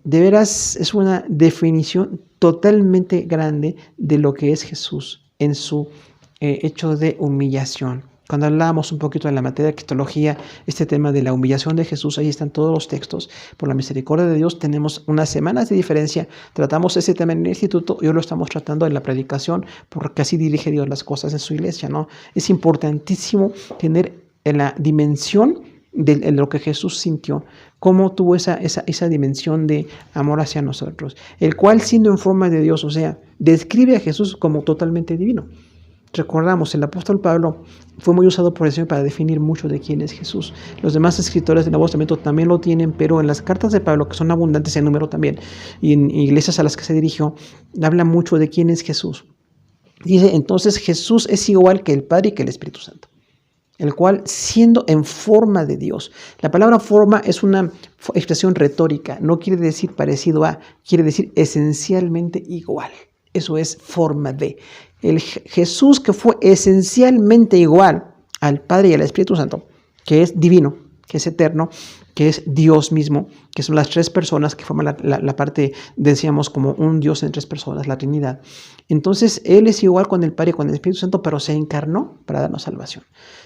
S2: De veras es una definición totalmente grande de lo que es Jesús en su hecho de humillación. Cuando hablábamos un poquito de la materia de cristología, este tema de la humillación de Jesús, ahí están todos los textos. Por la misericordia de Dios tenemos unas semanas de diferencia. Tratamos ese tema en el instituto y hoy lo estamos tratando en la predicación porque así dirige Dios las cosas en su iglesia, ¿no? Es importantísimo tener la dimensión de lo que Jesús sintió, cómo tuvo esa dimensión de amor hacia nosotros, el cual siendo en forma de Dios, o sea, describe a Jesús como totalmente divino. Recordamos, el apóstol Pablo fue muy usado por el Señor para definir mucho de quién es Jesús. Los demás escritores del Nuevo Testamento también lo tienen, pero en las cartas de Pablo, que son abundantes en número también, y en iglesias a las que se dirigió, habla mucho de quién es Jesús. Dice, entonces Jesús es igual que el Padre y que el Espíritu Santo, el cual siendo en forma de Dios. La palabra forma es una expresión retórica, no quiere decir parecido a, quiere decir esencialmente igual. Eso es forma de. El Jesús que fue esencialmente igual al Padre y al Espíritu Santo, que es divino, que es eterno, que es Dios mismo, que son las tres personas que forman la parte, decíamos, como un Dios en tres personas, la Trinidad. Entonces, Él es igual con el Padre y con el Espíritu Santo, pero se encarnó para darnos salvación.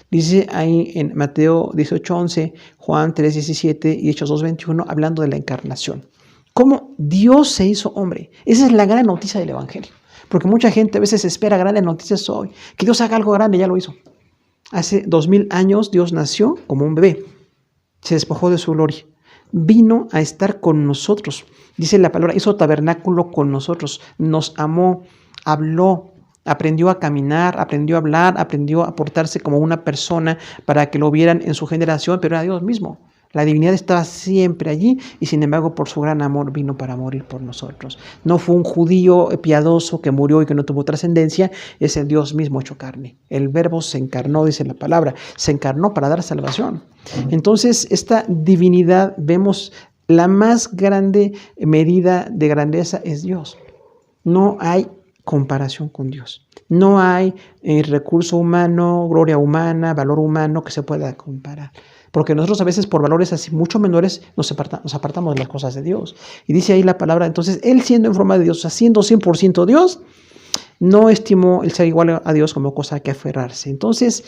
S2: Dice ahí en Mateo 18:11, Juan 3:17 y Hechos 2:21, hablando de la encarnación. Cómo Dios se hizo hombre. Esa es la gran noticia del Evangelio. Porque mucha gente a veces espera grandes noticias hoy. Que Dios haga algo grande, ya lo hizo. Hace 2000 años Dios nació como un bebé. Se despojó de su gloria. vino a estar con nosotros. Dice la palabra, hizo tabernáculo con nosotros, nos amó, habló, aprendió a caminar, aprendió a hablar, aprendió a portarse como una persona para que lo vieran en su generación, pero era Dios mismo. La divinidad estaba siempre allí y sin embargo por su gran amor vino para morir por nosotros. No fue un judío piadoso que murió y que no tuvo trascendencia, es el Dios mismo hecho carne. El verbo se encarnó, dice la palabra, se encarnó para dar salvación. Entonces esta divinidad, vemos la más grande medida de grandeza es Dios. No hay comparación con Dios. No hay recurso humano, gloria humana, valor humano que se pueda comparar. Porque nosotros a veces por valores así mucho menores nos apartamos de las cosas de Dios. Y dice ahí la palabra, entonces Él siendo en forma de Dios, o sea, siendo 100% Dios, no estimó el ser igual a Dios como cosa que aferrarse. Entonces,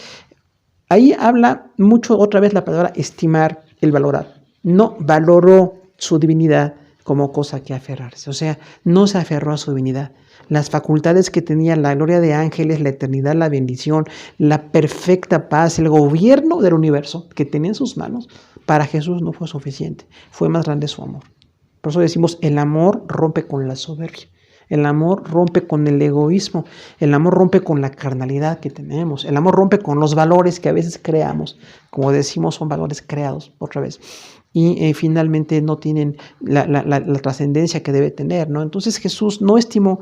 S2: ahí habla mucho otra vez la palabra estimar, el valorar. No valoró su divinidad como cosa que aferrarse. O sea, no se aferró a su divinidad. Las facultades que tenía, la gloria de ángeles, la eternidad, la bendición, la perfecta paz, el gobierno del universo que tenía en sus manos, para Jesús no fue suficiente. Fue más grande su amor. Por eso decimos, el amor rompe con la soberbia. El amor rompe con el egoísmo. El amor rompe con la carnalidad que tenemos. El amor rompe con los valores que a veces creamos. Como decimos, son valores creados, otra vez. Y finalmente no tienen la trascendencia que debe tener, ¿no? Entonces Jesús no estimó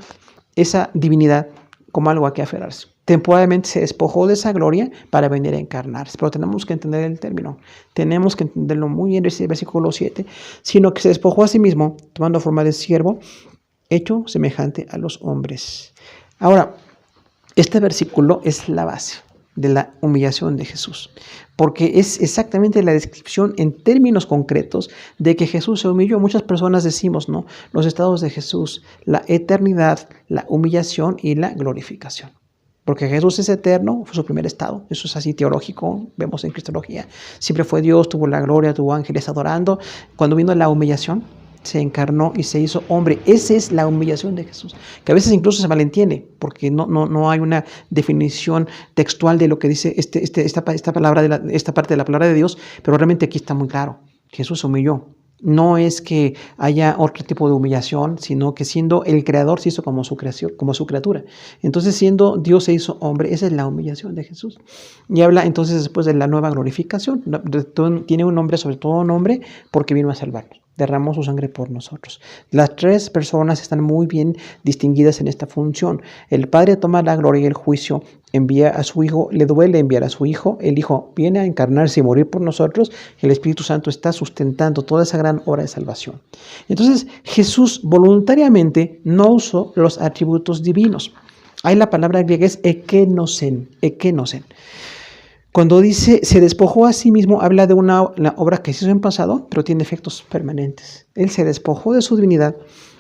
S2: esa divinidad como algo a que aferrarse. Temporalmente se despojó de esa gloria para venir a encarnarse. Pero tenemos que entender el término. Tenemos que entenderlo muy bien, ese versículo 7. Sino que se despojó a sí mismo, tomando forma de siervo, hecho semejante a los hombres. Ahora, este versículo es la base de la humillación de Jesús, porque es exactamente la descripción en términos concretos de que Jesús se humilló. Muchas personas decimos, ¿no?, los estados de Jesús, la eternidad, la humillación y la glorificación. Porque Jesús es eterno, fue su primer estado, eso es así teológico, vemos en Cristología. Siempre fue Dios, tuvo la gloria, tuvo ángeles adorando. Cuando vino la humillación, se encarnó y se hizo hombre. Esa es la humillación de Jesús, que a veces incluso se malentiende, porque no hay una definición textual de lo que dice esta parte de la palabra de Dios, pero realmente aquí está muy claro. Jesús se humilló. No es que haya otro tipo de humillación, sino que siendo el creador se hizo como su creación, como su criatura. Entonces, siendo Dios se hizo hombre, esa es la humillación de Jesús. Y habla entonces después de la nueva glorificación. Tiene un nombre sobre todo nombre porque vino a salvarnos. Derramó su sangre por nosotros. Las tres personas están muy bien distinguidas en esta función. El Padre toma la gloria y el juicio, envía a su Hijo, le duele enviar a su Hijo, el Hijo viene a encarnarse y morir por nosotros, y el Espíritu Santo está sustentando toda esa gran obra de salvación. Entonces, Jesús voluntariamente no usó los atributos divinos. Ahí la palabra griega es ekenosen. Cuando dice se despojó a sí mismo, habla de una obra que se hizo en pasado, pero tiene efectos permanentes. Él se despojó de su divinidad,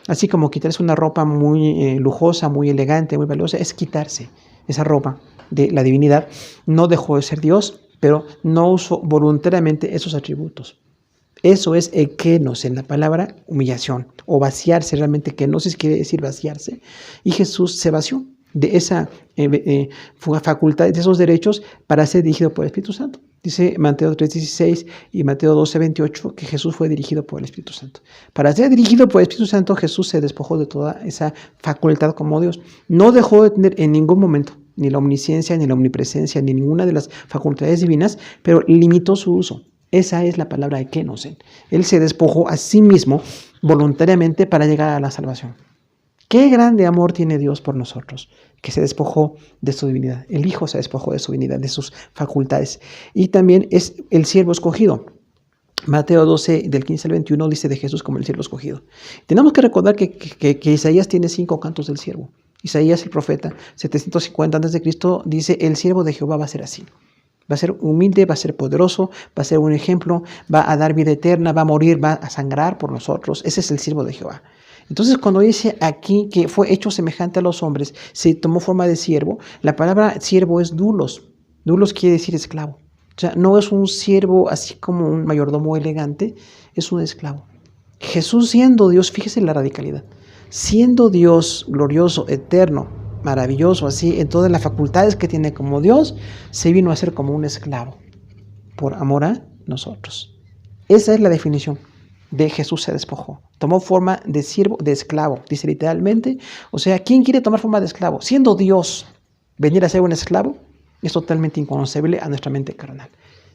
S2: así como quitarse una ropa muy lujosa, muy elegante, muy valiosa, es quitarse esa ropa de la divinidad. No dejó de ser Dios, pero no usó voluntariamente esos atributos. Eso es ekenos en la palabra humillación, o vaciarse, realmente kenosis quiere decir vaciarse, y Jesús se vació de esa facultad, de esos derechos, para ser dirigido por el Espíritu Santo. Dice Mateo 3:16 y Mateo 12:28 que Jesús fue dirigido por el Espíritu Santo. Para ser dirigido por el Espíritu Santo, Jesús se despojó de toda esa facultad como Dios. No dejó de tener en ningún momento ni la omnisciencia, ni la omnipresencia, ni ninguna de las facultades divinas, pero limitó su uso. Esa es la palabra ekenosen. Él se despojó a sí mismo voluntariamente para llegar a la salvación. Qué grande amor tiene Dios por nosotros, que se despojó de su divinidad. El Hijo se despojó de su divinidad, de sus facultades. Y también es el siervo escogido. Mateo 12, del 15 al 21, dice de Jesús como el siervo escogido. Tenemos que recordar que Isaías tiene 5 cantos del siervo. Isaías, el profeta, 750 a.C., dice, el siervo de Jehová va a ser así. Va a ser humilde, va a ser poderoso, va a ser un ejemplo, va a dar vida eterna, va a morir, va a sangrar por nosotros. Ese es el siervo de Jehová. Entonces, cuando dice aquí que fue hecho semejante a los hombres, se tomó forma de siervo, la palabra siervo es doulos. Doulos quiere decir esclavo. O sea, no es un siervo así como un mayordomo elegante, es un esclavo. Jesús siendo Dios, fíjese la radicalidad, siendo Dios glorioso, eterno, maravilloso, así, en todas las facultades que tiene como Dios, se vino a ser como un esclavo, por amor a nosotros. Esa es la definición de Jesús se despojó. Tomó forma de siervo, de esclavo, dice literalmente. O sea, ¿quién quiere tomar forma de esclavo? Siendo Dios, venir a ser un esclavo es totalmente inconcebible a nuestra mente carnal.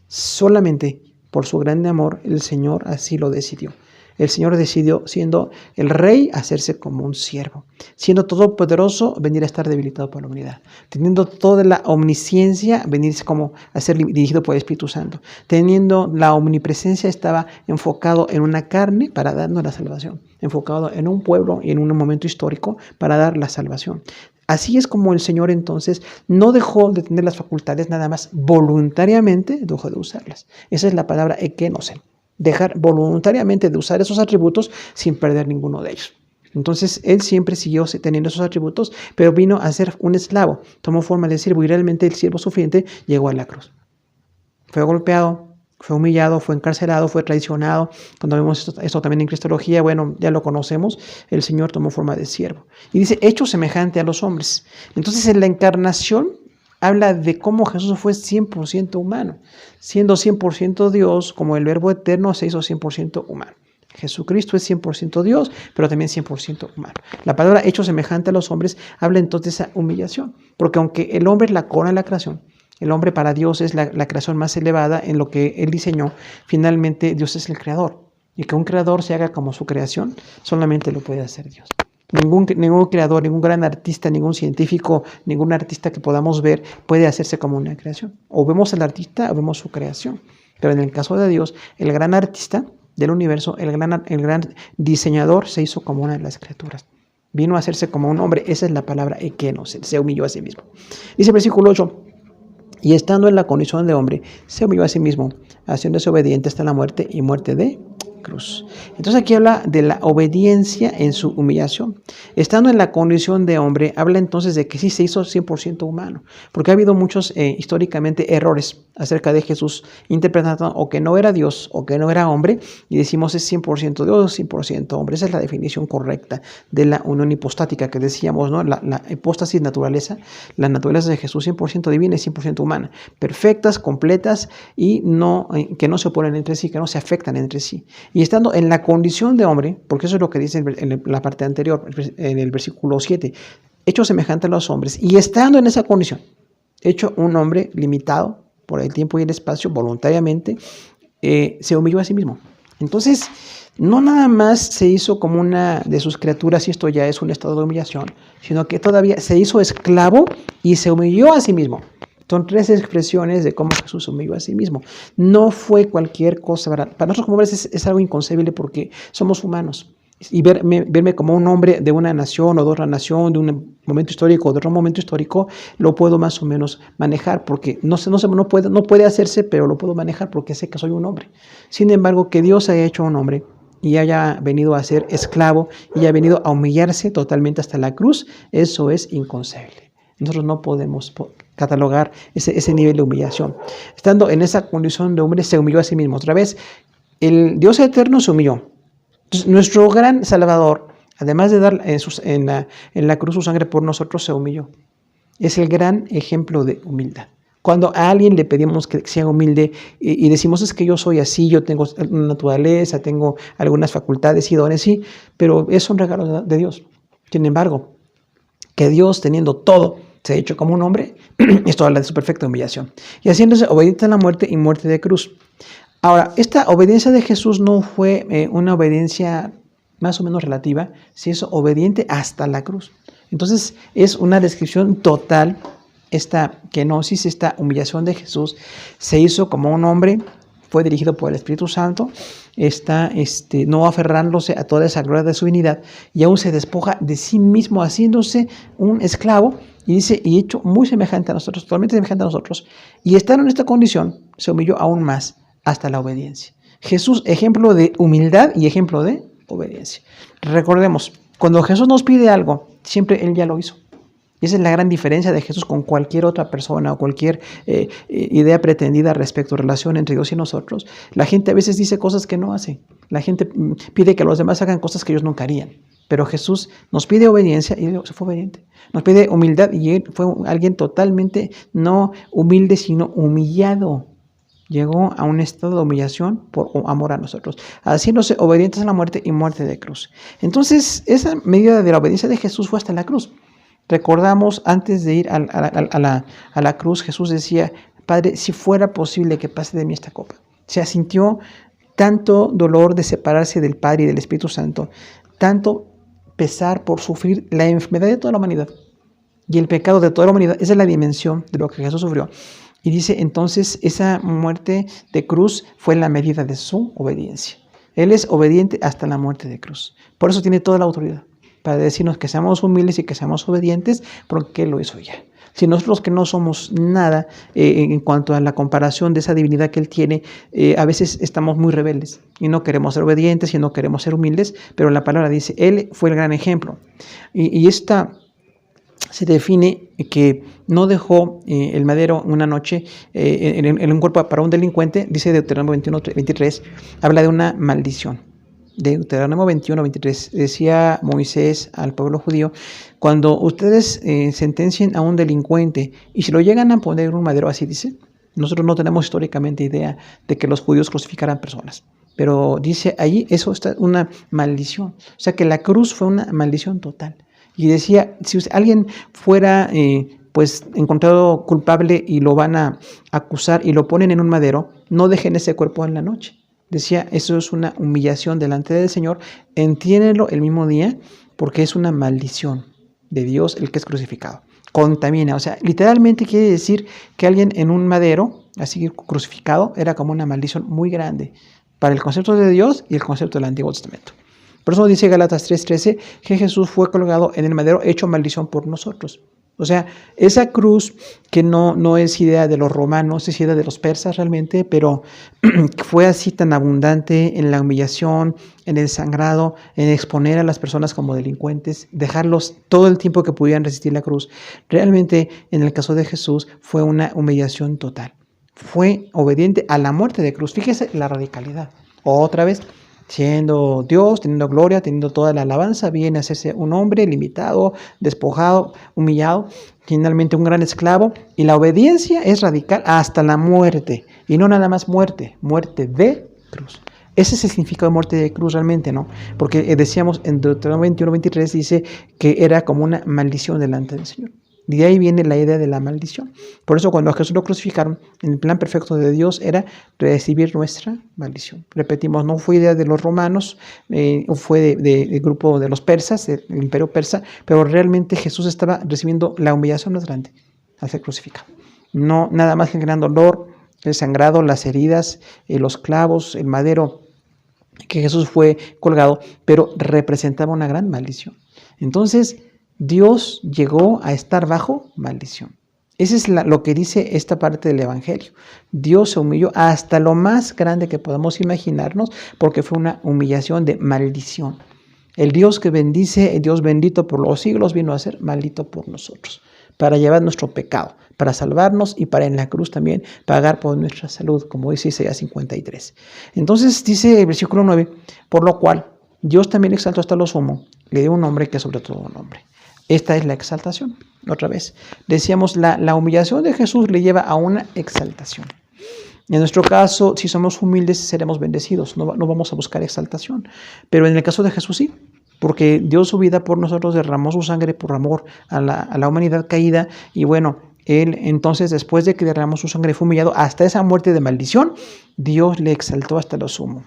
S2: Solamente por su grande amor, el Señor así lo decidió. El Señor decidió, siendo el rey, hacerse como un siervo. Siendo todopoderoso, venir a estar debilitado por la humanidad. Teniendo toda la omnisciencia, venirse como a ser dirigido por el Espíritu Santo. Teniendo la omnipresencia, estaba enfocado en una carne para darnos la salvación. Enfocado en un pueblo y en un momento histórico para dar la salvación. Así es como el Señor entonces no dejó de tener las facultades, nada más voluntariamente dejó de usarlas. Esa es la palabra ekenosen. Dejar voluntariamente de usar esos atributos sin perder ninguno de ellos. Entonces, él siempre siguió teniendo esos atributos, pero vino a ser un esclavo. Tomó forma de siervo y realmente el siervo sufriente llegó a la cruz. Fue golpeado, fue humillado, fue encarcelado, fue traicionado. Cuando vemos esto también en Cristología, bueno, ya lo conocemos, el Señor tomó forma de siervo. Y dice, hecho semejante a los hombres. Entonces, en la encarnación, habla de cómo Jesús fue 100% humano. Siendo 100% Dios, como el Verbo eterno se hizo 100% humano. Jesucristo es 100% Dios, pero también 100% humano. La palabra hecho semejante a los hombres habla entonces de esa humillación. Porque aunque el hombre es la corona de la creación, el hombre para Dios es la creación más elevada en lo que Él diseñó, finalmente Dios es el creador. Y que un creador se haga como su creación, solamente lo puede hacer Dios. Ningún creador, ningún gran artista, ningún científico, ningún artista que podamos ver puede hacerse como una creación. O vemos al artista o vemos su creación. Pero en el caso de Dios, el gran artista del universo, el gran diseñador se hizo como una de las criaturas. Vino a hacerse como un hombre. Esa es la palabra ekenos, se humilló a sí mismo. Dice el versículo 8, y estando en la condición de hombre, se humilló a sí mismo, haciéndose obediente hasta la muerte y muerte de cruz. Entonces aquí habla de la obediencia en su humillación. Estando en la condición de hombre, habla entonces de que sí se hizo 100% humano, porque ha habido muchos históricamente errores acerca de Jesús, interpretando o que no era Dios o que no era hombre, y decimos es 100% Dios, 100% hombre. Esa es la definición correcta de la unión hipostática que decíamos, ¿no? La hipóstasis naturaleza, la naturaleza de Jesús 100% divina y 100% humana, perfectas, completas y que no se oponen entre sí, que no se afectan entre sí. Y estando en la condición de hombre, porque eso es lo que dice en la parte anterior, en el versículo 7, hecho semejante a los hombres, y estando en esa condición, hecho un hombre limitado por el tiempo y el espacio, voluntariamente, se humilló a sí mismo. Entonces, no nada más se hizo como una de sus criaturas, y esto ya es un estado de humillación, sino que todavía se hizo esclavo y se humilló a sí mismo. Son tres expresiones de cómo Jesús se humilló a sí mismo. No fue cualquier cosa. Para nosotros como hombres es algo inconcebible porque somos humanos. Y verme como un hombre de una nación o de otra nación, de un momento histórico o de otro momento histórico, lo puedo más o menos manejar porque no puede hacerse, pero lo puedo manejar porque sé que soy un hombre. Sin embargo, que Dios haya hecho un hombre y haya venido a ser esclavo y haya venido a humillarse totalmente hasta la cruz, eso es inconcebible. Nosotros no podemos catalogar ese nivel de humillación. Estando en esa condición de hombre, se humilló a sí mismo. Otra vez, el Dios eterno se humilló. Entonces, nuestro gran Salvador, además de dar en la cruz su sangre por nosotros, se humilló. Es el gran ejemplo de humildad. Cuando a alguien le pedimos que sea humilde y decimos es que yo soy así, yo tengo una naturaleza, tengo algunas facultades y dones, sí, pero es un regalo de Dios. Sin embargo, que Dios teniendo todo, se ha hecho como un hombre, esto habla de su perfecta humillación. Y haciéndose obediente a la muerte y muerte de cruz. Ahora, esta obediencia de Jesús no fue una obediencia más o menos relativa, se hizo obediente hasta la cruz. Entonces, es una descripción total, esta kenosis, esta humillación de Jesús, se hizo como un hombre, fue dirigido por el Espíritu Santo, no aferrándose a toda esa gloria de su divinidad, y aún se despoja de sí mismo, haciéndose un esclavo, y dice, y hecho muy semejante a nosotros, totalmente semejante a nosotros, y estando en esta condición, se humilló aún más hasta la obediencia. Jesús, ejemplo de humildad y ejemplo de obediencia. Recordemos, cuando Jesús nos pide algo, siempre Él ya lo hizo. Y esa es la gran diferencia de Jesús con cualquier otra persona o cualquier idea pretendida respecto a relación entre Dios y nosotros. La gente a veces dice cosas que no hace. La gente pide que los demás hagan cosas que ellos nunca harían. Pero Jesús nos pide obediencia y Él se fue obediente. Nos pide humildad y Él fue alguien totalmente no humilde, sino humillado. Llegó a un estado de humillación por amor a nosotros, haciéndose obedientes a la muerte y muerte de cruz. Entonces, esa medida de la obediencia de Jesús fue hasta la cruz. Recordamos, antes de ir a la cruz, Jesús decía: Padre, si fuera posible que pase de mí esta copa. Se sintió tanto dolor de separarse del Padre y del Espíritu Santo, tanto pesar por sufrir la enfermedad de toda la humanidad y el pecado de toda la humanidad. Esa es la dimensión de lo que Jesús sufrió. Y dice, entonces, esa muerte de cruz fue la medida de su obediencia. Él es obediente hasta la muerte de cruz. Por eso tiene toda la autoridad, para decirnos que seamos humildes y que seamos obedientes, porque Él lo hizo ya. Si nosotros, que no somos nada en cuanto a la comparación de esa divinidad que Él tiene, a veces estamos muy rebeldes y no queremos ser obedientes y no queremos ser humildes, pero la palabra dice, Él fue el gran ejemplo. Y esta se define que no dejó el madero una noche en un cuerpo para un delincuente. Dice Deuteronomio 21, 23, habla de una maldición. Deuteronomio 21, 23, decía Moisés al pueblo judío: cuando ustedes sentencien a un delincuente y si lo llegan a poner en un madero, así dice, nosotros no tenemos históricamente idea de que los judíos crucificaran personas, pero dice allí, eso está una maldición. O sea que la cruz fue una maldición total. Y decía, si alguien fuera pues encontrado culpable y lo van a acusar y lo ponen en un madero, no dejen ese cuerpo en la noche. Decía, eso es una humillación delante del Señor, entiéndenlo el mismo día, porque es una maldición de Dios el que es crucificado. Contamina, o sea, literalmente quiere decir que alguien en un madero, así crucificado, era como una maldición muy grande para el concepto de Dios y el concepto del Antiguo Testamento. Por eso dice Gálatas 3:13 que Jesús fue colgado en el madero hecho maldición por nosotros. O sea, esa cruz que no es idea de los romanos, es idea de los persas realmente, pero fue así tan abundante en la humillación, en el sangrado, en exponer a las personas como delincuentes, dejarlos todo el tiempo que pudieran resistir la cruz. Realmente, en el caso de Jesús, fue una humillación total. Fue obediente a la muerte de cruz. Fíjese la radicalidad. Otra vez, siendo Dios, teniendo gloria, teniendo toda la alabanza, viene a hacerse un hombre limitado, despojado, humillado, finalmente un gran esclavo. Y la obediencia es radical hasta la muerte. Y no nada más muerte, muerte de cruz. Ese es el significado de muerte de cruz realmente, ¿no? Porque decíamos en Deuteronomio 21, 23 dice que era como una maldición delante del Señor. Y de ahí viene la idea de la maldición. Por eso cuando a Jesús lo crucificaron, el plan perfecto de Dios era recibir nuestra maldición. Repetimos, no fue idea de los romanos, fue del grupo de los persas, del imperio persa, pero realmente Jesús estaba recibiendo la humillación más grande al ser crucificado. No nada más que el gran dolor, el sangrado, las heridas, los clavos, el madero que Jesús fue colgado, pero representaba una gran maldición. Entonces, Dios llegó a estar bajo maldición. Eso es lo que dice esta parte del Evangelio. Dios se humilló hasta lo más grande que podamos imaginarnos, porque fue una humillación de maldición. El Dios que bendice, el Dios bendito por los siglos, vino a ser maldito por nosotros, para llevar nuestro pecado, para salvarnos y para en la cruz también pagar por nuestra salud, como dice Isaías 53. Entonces dice el versículo 9, por lo cual Dios también exaltó hasta lo sumo, le dio un nombre que es sobre todo un nombre. Esta es la exaltación. Otra vez, decíamos, la humillación de Jesús le lleva a una exaltación. En nuestro caso, si somos humildes, seremos bendecidos. No vamos a buscar exaltación. Pero en el caso de Jesús sí, porque dio su vida por nosotros, derramó su sangre por amor a la humanidad caída. Y bueno, Él entonces, después de que derramó su sangre, fue humillado hasta esa muerte de maldición, Dios le exaltó hasta lo sumo.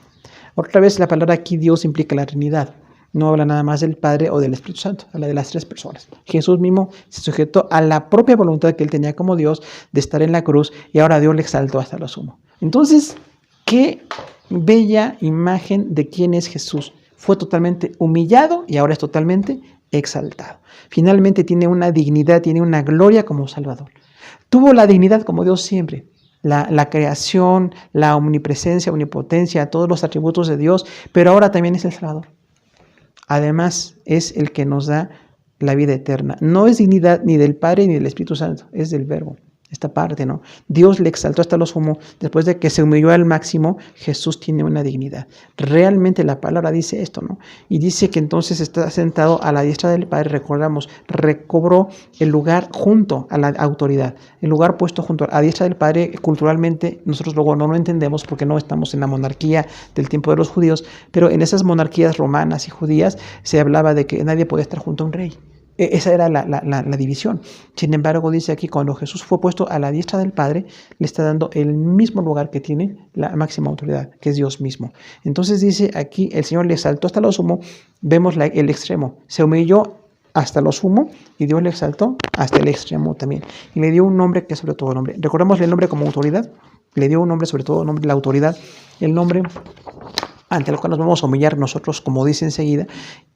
S2: Otra vez, la palabra aquí Dios implica la Trinidad. No habla nada más del Padre o del Espíritu Santo, habla de las tres personas. Jesús mismo se sujetó a la propia voluntad que Él tenía como Dios de estar en la cruz y ahora Dios le exaltó hasta lo sumo. Entonces, qué bella imagen de quién es Jesús. Fue totalmente humillado y ahora es totalmente exaltado. Finalmente tiene una dignidad, tiene una gloria como Salvador. Tuvo la dignidad como Dios siempre. La creación, la omnipresencia, omnipotencia, todos los atributos de Dios, pero ahora también es el Salvador. Además, es el que nos da la vida eterna. No es dignidad ni del Padre ni del Espíritu Santo, es del Verbo. esta parte, ¿no? Dios le exaltó hasta lo sumo. Después de que se humilló al máximo, Jesús tiene una dignidad. Realmente la palabra dice esto, ¿no? Y dice que entonces está sentado a la diestra del Padre. Recordamos, recobró el lugar junto a la autoridad. El lugar puesto junto a la diestra del Padre, culturalmente, nosotros luego no lo entendemos porque no estamos en la monarquía del tiempo de los judíos, pero en esas monarquías romanas y judías se hablaba de que nadie podía estar junto a un rey. Esa era la división. Sin embargo, dice aquí, cuando Jesús fue puesto a la diestra del Padre, le está dando el mismo lugar que tiene la máxima autoridad, que es Dios mismo. Entonces dice aquí, el Señor le exaltó hasta lo sumo. Vemos el extremo. Se humilló hasta lo sumo y Dios le exaltó hasta el extremo también. Y le dio un nombre que es sobre todo nombre. Recordamos el nombre como autoridad. Le dio un nombre sobre todo nombre, la autoridad. El nombre ante el cual nos vamos a humillar nosotros, como dice enseguida,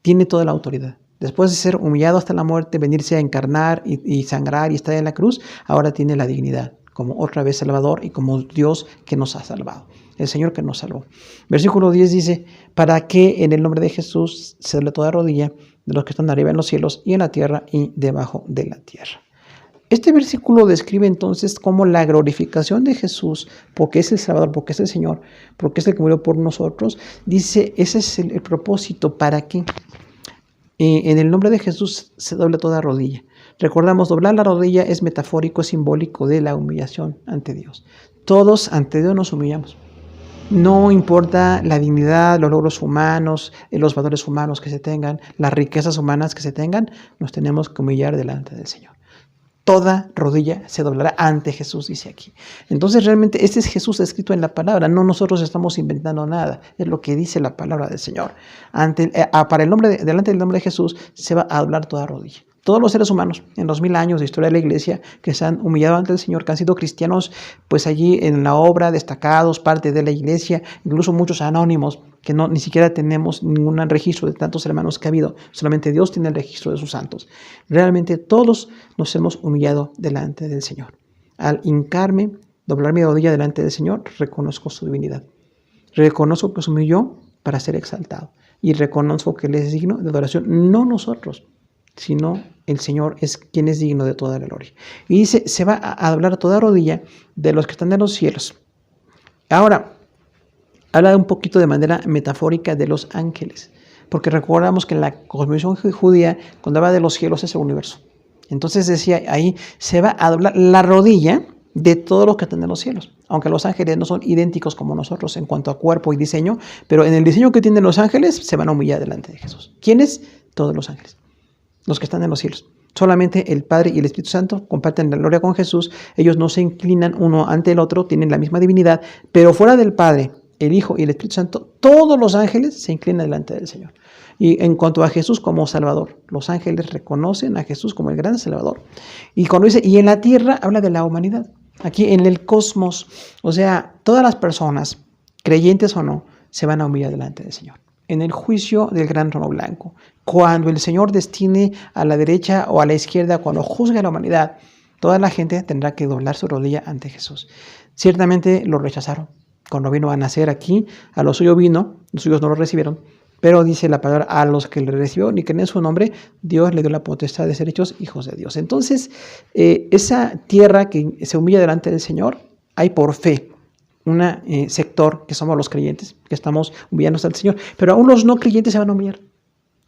S2: tiene toda la autoridad. Después de ser humillado hasta la muerte, venirse a encarnar y sangrar y estar en la cruz, ahora tiene la dignidad como otra vez Salvador y como Dios que nos ha salvado, el Señor que nos salvó. Versículo 10 dice, para que en el nombre de Jesús se doble toda rodilla de los que están arriba en los cielos y en la tierra y debajo de la tierra. Este versículo describe entonces cómo la glorificación de Jesús, porque es el Salvador, porque es el Señor, porque es el que murió por nosotros, dice, ese es el propósito para que en el nombre de Jesús se doble toda rodilla. Recordamos, doblar la rodilla es metafórico, es simbólico de la humillación ante Dios. Todos ante Dios nos humillamos. No importa la dignidad, los logros humanos, los valores humanos que se tengan, las riquezas humanas que se tengan, nos tenemos que humillar delante del Señor. Toda rodilla se doblará ante Jesús, dice aquí. Entonces realmente este es Jesús escrito en la palabra, no nosotros estamos inventando nada, es lo que dice la palabra del Señor. Para el nombre delante del nombre de Jesús se va a doblar toda rodilla. Todos los seres humanos en 2000 años de historia de la iglesia que se han humillado ante el Señor, que han sido cristianos, pues allí en la obra, destacados, parte de la iglesia, incluso muchos anónimos, que ni siquiera tenemos ningún registro de tantos hermanos que ha habido, solamente Dios tiene el registro de sus santos. Realmente todos nos hemos humillado delante del Señor. Al hincarme, doblar mi rodilla delante del Señor, reconozco su divinidad. Reconozco que se humilló para ser exaltado y reconozco que Él es digno de adoración, no nosotros, sino el Señor es quien es digno de toda la gloria. Y dice, se va a doblar toda rodilla de los que están en los cielos. Ahora, habla un poquito de manera metafórica de los ángeles, porque recordamos que en la cosmovisión judía, cuando habla de los cielos es el universo. Entonces decía, ahí se va a doblar la rodilla de todos los que están en los cielos. Aunque los ángeles no son idénticos como nosotros en cuanto a cuerpo y diseño, pero en el diseño que tienen los ángeles se van a humillar delante de Jesús. ¿Quiénes? Todos los ángeles. Los que están en los cielos. Solamente el Padre y el Espíritu Santo comparten la gloria con Jesús. Ellos no se inclinan uno ante el otro, tienen la misma divinidad, pero fuera del Padre, el Hijo y el Espíritu Santo, todos los ángeles se inclinan delante del Señor. Y en cuanto a Jesús como Salvador, los ángeles reconocen a Jesús como el gran Salvador. Y cuando dice, y en la tierra, habla de la humanidad. Aquí en el cosmos, o sea, todas las personas, creyentes o no, se van a humillar delante del Señor. En el juicio del gran trono blanco, cuando el Señor destine a la derecha o a la izquierda, cuando juzgue a la humanidad, toda la gente tendrá que doblar su rodilla ante Jesús. Ciertamente lo rechazaron. Cuando vino a nacer aquí, a los suyos vino, los suyos no lo recibieron, pero dice la palabra, a los que le recibió ni creen en su nombre, Dios le dio la potestad de ser hechos hijos de Dios. Entonces, esa tierra que se humilla delante del Señor, hay por fe un sector que somos los creyentes, que estamos humillándonos al Señor, pero aún los no creyentes se van a humillar.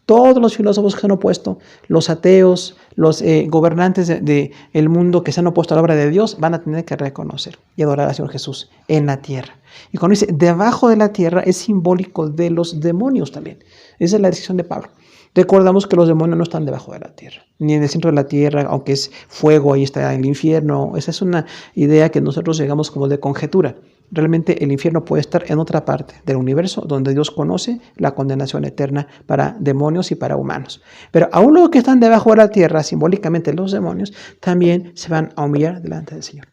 S2: Todos los filósofos que se han opuesto, los ateos, los gobernantes del mundo que se han opuesto a la obra de Dios, van a tener que reconocer y adorar al Señor Jesús en la tierra. Y cuando dice debajo de la tierra, es simbólico de los demonios también. Esa es la decisión de Pablo. Recordamos que los demonios no están debajo de la tierra, ni en el centro de la tierra, aunque es fuego, ahí está el infierno. Esa es una idea que nosotros llegamos como de conjetura. Realmente el infierno puede estar en otra parte del universo donde Dios conoce la condenación eterna para demonios y para humanos. Pero aún los que están debajo de la tierra, simbólicamente los demonios, también se van a humillar delante del Señor.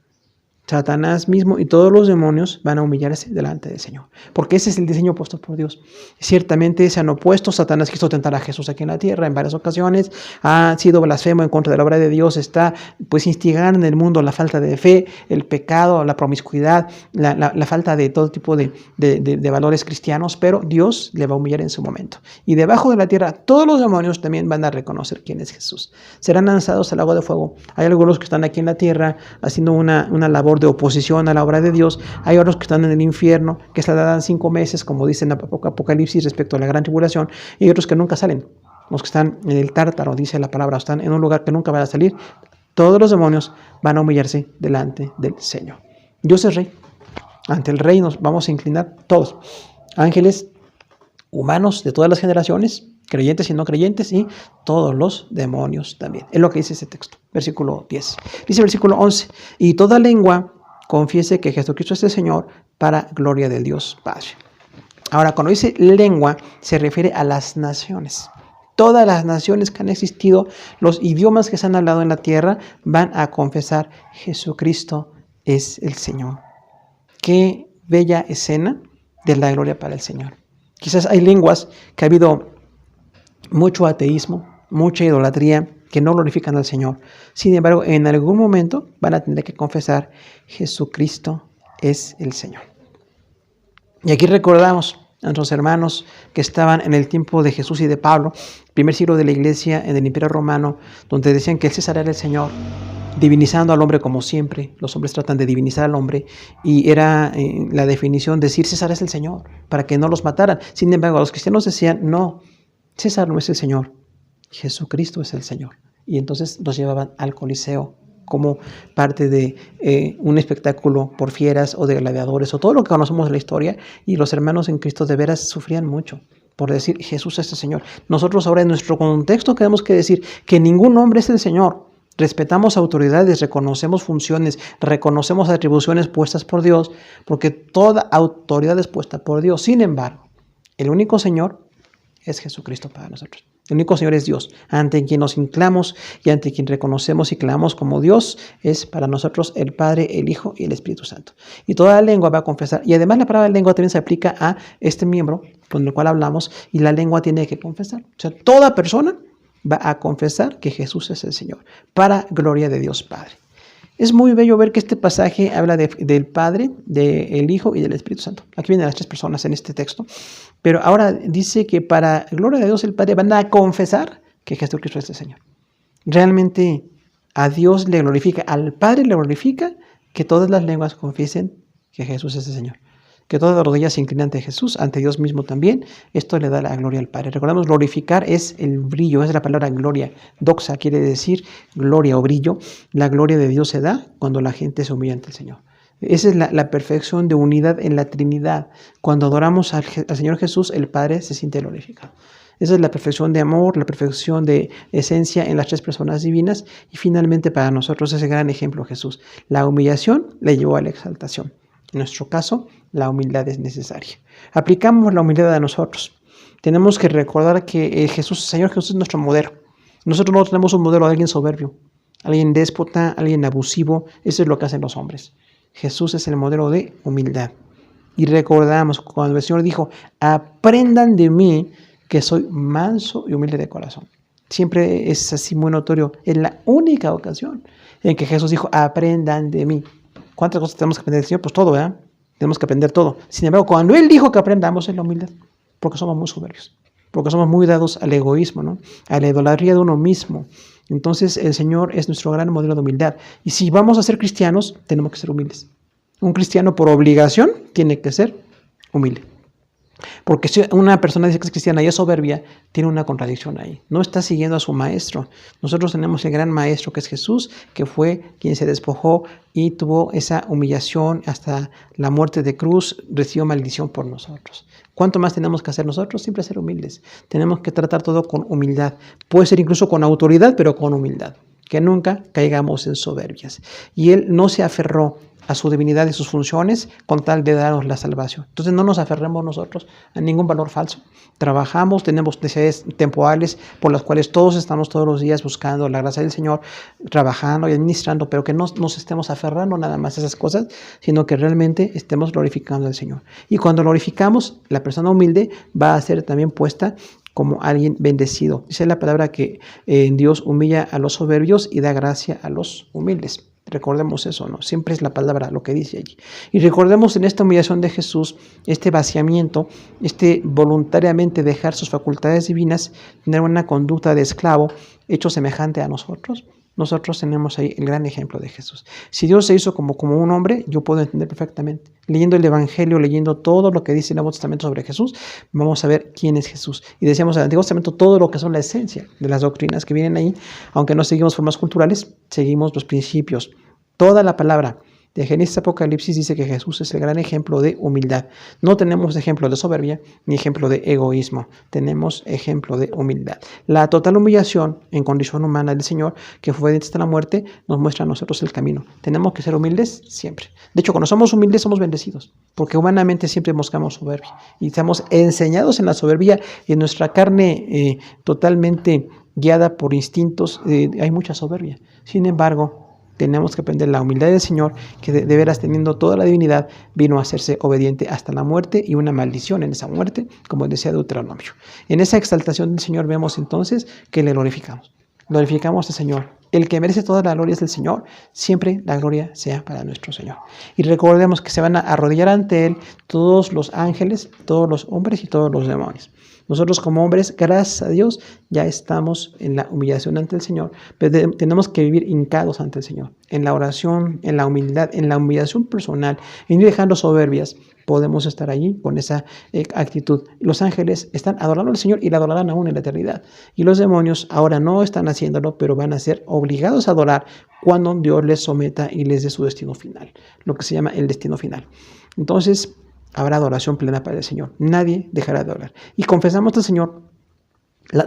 S2: Satanás mismo y todos los demonios van a humillarse delante del Señor. Porque ese es el diseño puesto por Dios. Ciertamente se han opuesto. Satanás quiso tentar a Jesús aquí en la tierra en varias ocasiones. Ha sido blasfemo en contra de la obra de Dios. Está pues instigando en el mundo la falta de fe, el pecado, la promiscuidad, la falta de todo tipo de valores cristianos. Pero Dios le va a humillar en su momento. Y debajo de la tierra todos los demonios también van a reconocer quién es Jesús. Serán lanzados al lago de fuego. Hay algunos que están aquí en la tierra haciendo una labor de oposición a la obra de Dios. Hay otros que están en el infierno, que se darán 5 meses, como dice en Apocalipsis respecto a la gran tribulación, y otros que nunca salen. Los que están en el tártaro, dice la palabra, están en un lugar que nunca van a salir. Todos los demonios van a humillarse delante del Señor. Dios es Rey. Ante el Rey nos vamos a inclinar todos. Ángeles, humanos de todas las generaciones, creyentes y no creyentes, y todos los demonios también. Es lo que dice ese texto, versículo 10. Dice versículo 11, y toda lengua confiese que Jesucristo es el Señor, para gloria del Dios Padre. Ahora, cuando dice lengua, se refiere a las naciones. Todas las naciones que han existido, los idiomas que se han hablado en la tierra, van a confesar Jesucristo es el Señor. Qué bella escena de la gloria para el Señor. Quizás hay lenguas que ha habido mucho ateísmo, mucha idolatría, que no glorifican al Señor. Sin embargo, en algún momento van a tener que confesar Jesucristo es el Señor. Y aquí recordamos a nuestros hermanos que estaban en el tiempo de Jesús y de Pablo, primer siglo de la iglesia en el Imperio Romano, donde decían que el César era el Señor, divinizando al hombre como siempre. Los hombres tratan de divinizar al hombre, y era la definición decir César es el Señor, para que no los mataran. Sin embargo, los cristianos decían, no, César no es el Señor, Jesucristo es el Señor. Y entonces los llevaban al Coliseo como parte de un espectáculo por fieras o de gladiadores o todo lo que conocemos de la historia, y los hermanos en Cristo de veras sufrían mucho por decir Jesús es el Señor. Nosotros ahora en nuestro contexto tenemos que decir que ningún hombre es el Señor. Respetamos autoridades, reconocemos funciones, reconocemos atribuciones puestas por Dios, porque toda autoridad es puesta por Dios. Sin embargo, el único Señor es Jesucristo para nosotros. El único Señor es Dios, ante quien nos inclinamos y ante quien reconocemos y clamamos como Dios es para nosotros el Padre, el Hijo y el Espíritu Santo. Y toda lengua va a confesar. Y además la palabra lengua también se aplica a este miembro con el cual hablamos, y la lengua tiene que confesar. O sea, toda persona va a confesar que Jesús es el Señor, para gloria de Dios Padre. Es muy bello ver que este pasaje habla del Padre, del Hijo y del Espíritu Santo. Aquí vienen las 3 personas en este texto. Pero ahora dice que para gloria de Dios el Padre van a confesar que Jesucristo es el Señor. Realmente a Dios le glorifica, al Padre le glorifica que todas las lenguas confiesen que Jesús es el Señor. Que todas las rodillas se inclinen ante Jesús, ante Dios mismo también. Esto le da la gloria al Padre. Recordemos, glorificar es el brillo, es la palabra gloria. Doxa quiere decir gloria o brillo. La gloria de Dios se da cuando la gente se humilla ante el Señor. Esa es la perfección de unidad en la Trinidad. Cuando adoramos al Señor Jesús, el Padre se siente glorificado. Esa es la perfección de amor, la perfección de esencia en las 3 personas divinas. Y finalmente para nosotros ese gran ejemplo Jesús. La humillación le llevó a la exaltación. En nuestro caso, la humildad es necesaria. Aplicamos la humildad a nosotros. Tenemos que recordar que el Señor Jesús es nuestro modelo. Nosotros no tenemos un modelo de alguien soberbio, alguien déspota, alguien abusivo. Eso es lo que hacen los hombres. Jesús es el modelo de humildad. Y recordamos cuando el Señor dijo, aprendan de mí que soy manso y humilde de corazón. Siempre es así muy notorio. Es la única ocasión en que Jesús dijo, aprendan de mí. ¿Cuántas cosas tenemos que aprender del Señor? Pues todo, ¿verdad? Tenemos que aprender todo. Sin embargo, cuando Él dijo que aprendamos es la humildad, porque somos muy soberbios, porque somos muy dados al egoísmo, ¿no? A la idolatría de uno mismo. Entonces, el Señor es nuestro gran modelo de humildad. Y si vamos a ser cristianos, tenemos que ser humildes. Un cristiano por obligación tiene que ser humilde. Porque si una persona dice que es cristiana y es soberbia, tiene una contradicción ahí. No está siguiendo a su maestro. Nosotros tenemos el gran maestro que es Jesús, que fue quien se despojó y tuvo esa humillación hasta la muerte de cruz, recibió maldición por nosotros. ¿Cuánto más tenemos que hacer nosotros? Siempre ser humildes. Tenemos que tratar todo con humildad. Puede ser incluso con autoridad, pero con humildad. Que nunca caigamos en soberbias. Y Él no se aferró a su divinidad y sus funciones con tal de darnos la salvación. Entonces no nos aferremos nosotros a ningún valor falso. Trabajamos, tenemos necesidades temporales por las cuales todos estamos todos los días buscando la gracia del Señor, trabajando y administrando, pero que no nos estemos aferrando nada más a esas cosas, sino que realmente estemos glorificando al Señor. Y cuando glorificamos, la persona humilde va a ser también puesta como alguien bendecido. Dice la palabra que Dios humilla a los soberbios y da gracia a los humildes. Recordemos eso, ¿no? Siempre es la palabra lo que dice allí. Y recordemos en esta humillación de Jesús, este vaciamiento, este voluntariamente dejar sus facultades divinas, tener una conducta de esclavo, hecho semejante a nosotros. Nosotros tenemos ahí el gran ejemplo de Jesús. Si Dios se hizo como un hombre, yo puedo entender perfectamente. Leyendo el Evangelio, leyendo todo lo que dice el Nuevo Testamento sobre Jesús, vamos a ver quién es Jesús. Y decíamos en el Antiguo Testamento todo lo que son la esencia de las doctrinas que vienen ahí, aunque no seguimos formas culturales, seguimos los principios. Toda la palabra de Génesis a Apocalipsis dice que Jesús es el gran ejemplo de humildad. No tenemos ejemplo de soberbia ni ejemplo de egoísmo. Tenemos ejemplo de humildad. La total humillación en condición humana del Señor, que fue hasta la muerte, nos muestra a nosotros el camino. Tenemos que ser humildes siempre. De hecho, cuando somos humildes somos bendecidos, porque humanamente siempre buscamos soberbia. Y estamos enseñados en la soberbia y en nuestra carne totalmente guiada por instintos. Hay mucha soberbia. Sin embargo, tenemos que aprender la humildad del Señor, que de veras teniendo toda la divinidad, vino a hacerse obediente hasta la muerte y una maldición en esa muerte, como decía Deuteronomio. En esa exaltación del Señor vemos entonces que le glorificamos. Glorificamos al Señor. El que merece toda la gloria es el Señor. Siempre la gloria sea para nuestro Señor. Y recordemos que se van a arrodillar ante Él todos los ángeles, todos los hombres y todos los demonios. Nosotros como hombres, gracias a Dios, ya estamos en la humillación ante el Señor, pero tenemos que vivir hincados ante el Señor, en la oración, en la humildad, en la humillación personal, en ir dejando soberbias. Podemos estar allí con esa actitud. Los ángeles están adorando al Señor y la adorarán aún en la eternidad. Y los demonios ahora no están haciéndolo, pero van a ser obligados a adorar cuando Dios les someta y les dé su destino final, lo que se llama el destino final. Entonces, habrá adoración plena para el Señor. Nadie dejará de orar. Y confesamos al Señor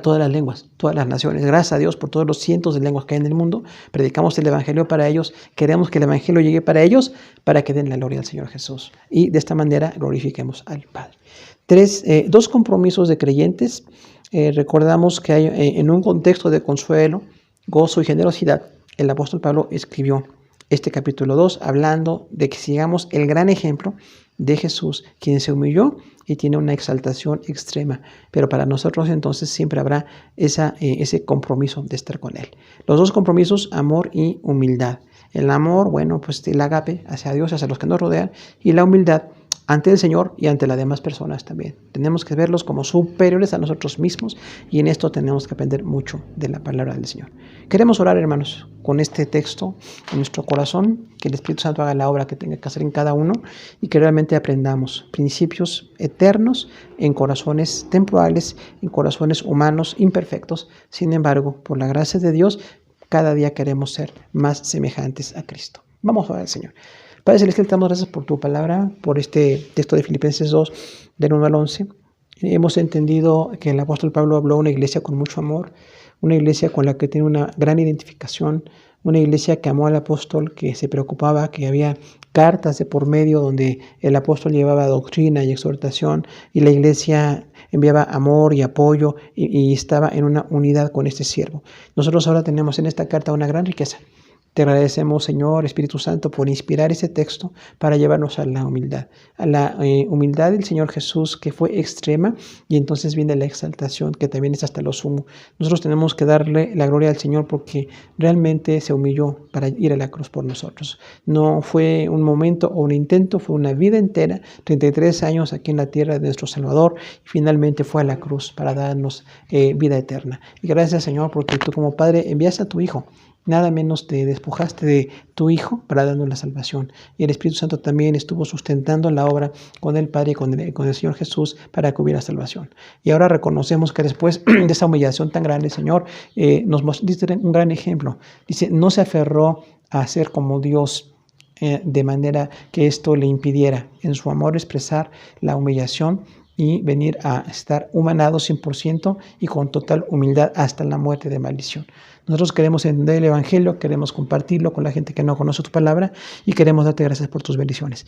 S2: todas las lenguas, todas las naciones. Gracias a Dios por todos los cientos de lenguas que hay en el mundo. Predicamos el Evangelio para ellos. Queremos que el Evangelio llegue para ellos, para que den la gloria al Señor Jesús. Y de esta manera glorifiquemos al Padre. Dos compromisos de creyentes. Recordamos que hay, en un contexto de consuelo, gozo y generosidad, el apóstol Pablo escribió este capítulo 2, hablando de que sigamos el gran ejemplo de Jesús, quien se humilló y tiene una exaltación extrema. Pero para nosotros entonces siempre habrá ese compromiso de estar con Él. Los dos compromisos, amor y humildad. El amor, bueno, pues el ágape hacia Dios, hacia los que nos rodean, y la humildad ante el Señor y ante las demás personas también. Tenemos que verlos como superiores a nosotros mismos y en esto tenemos que aprender mucho de la palabra del Señor. Queremos orar, hermanos, con este texto en nuestro corazón, que el Espíritu Santo haga la obra que tenga que hacer en cada uno y que realmente aprendamos principios eternos en corazones temporales, en corazones humanos imperfectos. Sin embargo, por la gracia de Dios, cada día queremos ser más semejantes a Cristo. Vamos a orar al Señor. Padre Celestial, te damos gracias por tu palabra, por este texto de Filipenses 2, del 1 al 11. Hemos entendido que el apóstol Pablo habló a una iglesia con mucho amor, una iglesia con la que tiene una gran identificación, una iglesia que amó al apóstol, que se preocupaba, que había cartas de por medio donde el apóstol llevaba doctrina y exhortación y la iglesia enviaba amor y apoyo y estaba en una unidad con este siervo. Nosotros ahora tenemos en esta carta una gran riqueza. Te agradecemos, Señor, Espíritu Santo, por inspirar ese texto para llevarnos a la humildad del Señor Jesús, que fue extrema, y entonces viene la exaltación, que también es hasta lo sumo. Nosotros tenemos que darle la gloria al Señor porque realmente se humilló para ir a la cruz por nosotros. No fue un momento o un intento, fue una vida entera, 33 años aquí en la tierra de nuestro Salvador, y finalmente fue a la cruz para darnos vida eterna. Y gracias, Señor, porque tú como Padre enviaste a tu Hijo. Nada menos te despojaste de tu Hijo para darnos la salvación. Y el Espíritu Santo también estuvo sustentando la obra con el Padre y con el Señor Jesús para que hubiera salvación. Y ahora reconocemos que después de esa humillación tan grande, Señor, nos diste un gran ejemplo. Dice, no se aferró a ser como Dios de manera que esto le impidiera en su amor expresar la humillación y venir a estar humanados 100% y con total humildad hasta la muerte de maldición. Nosotros queremos entender el Evangelio, queremos compartirlo con la gente que no conoce tu palabra y queremos darte gracias por tus bendiciones.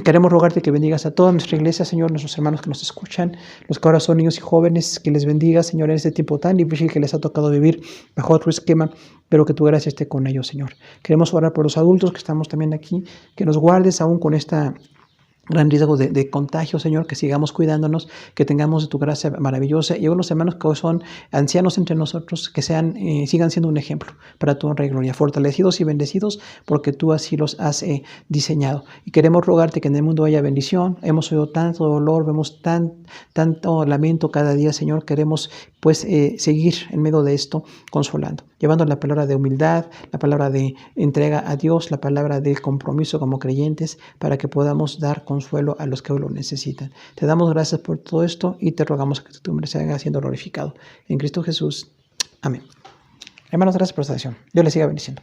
S2: Queremos rogarte que bendigas a toda nuestra iglesia, Señor, nuestros hermanos que nos escuchan, los que ahora son niños y jóvenes, que les bendigas, Señor, en este tiempo tan difícil que les ha tocado vivir bajo otro esquema, pero que tu gracia esté con ellos, Señor. Queremos orar por los adultos que estamos también aquí, que nos guardes aún con esta gran riesgo de contagio, Señor, que sigamos cuidándonos, que tengamos tu gracia maravillosa y los hermanos que son ancianos entre nosotros, que sigan siendo un ejemplo para tu honra y gloria, fortalecidos y bendecidos porque tú así los has diseñado. Y queremos rogarte que en el mundo haya bendición. Hemos oído tanto dolor, vemos tanto lamento cada día, Señor. Queremos pues seguir en medio de esto consolando, llevando la palabra de humildad, la palabra de entrega a Dios, la palabra del compromiso como creyentes para que podamos dar consuelo a los que lo necesitan. Te damos gracias por todo esto y te rogamos que tu nombre siga siendo glorificado. En Cristo Jesús. Amén. Hermanos, gracias por esta atención. Dios les siga bendiciendo.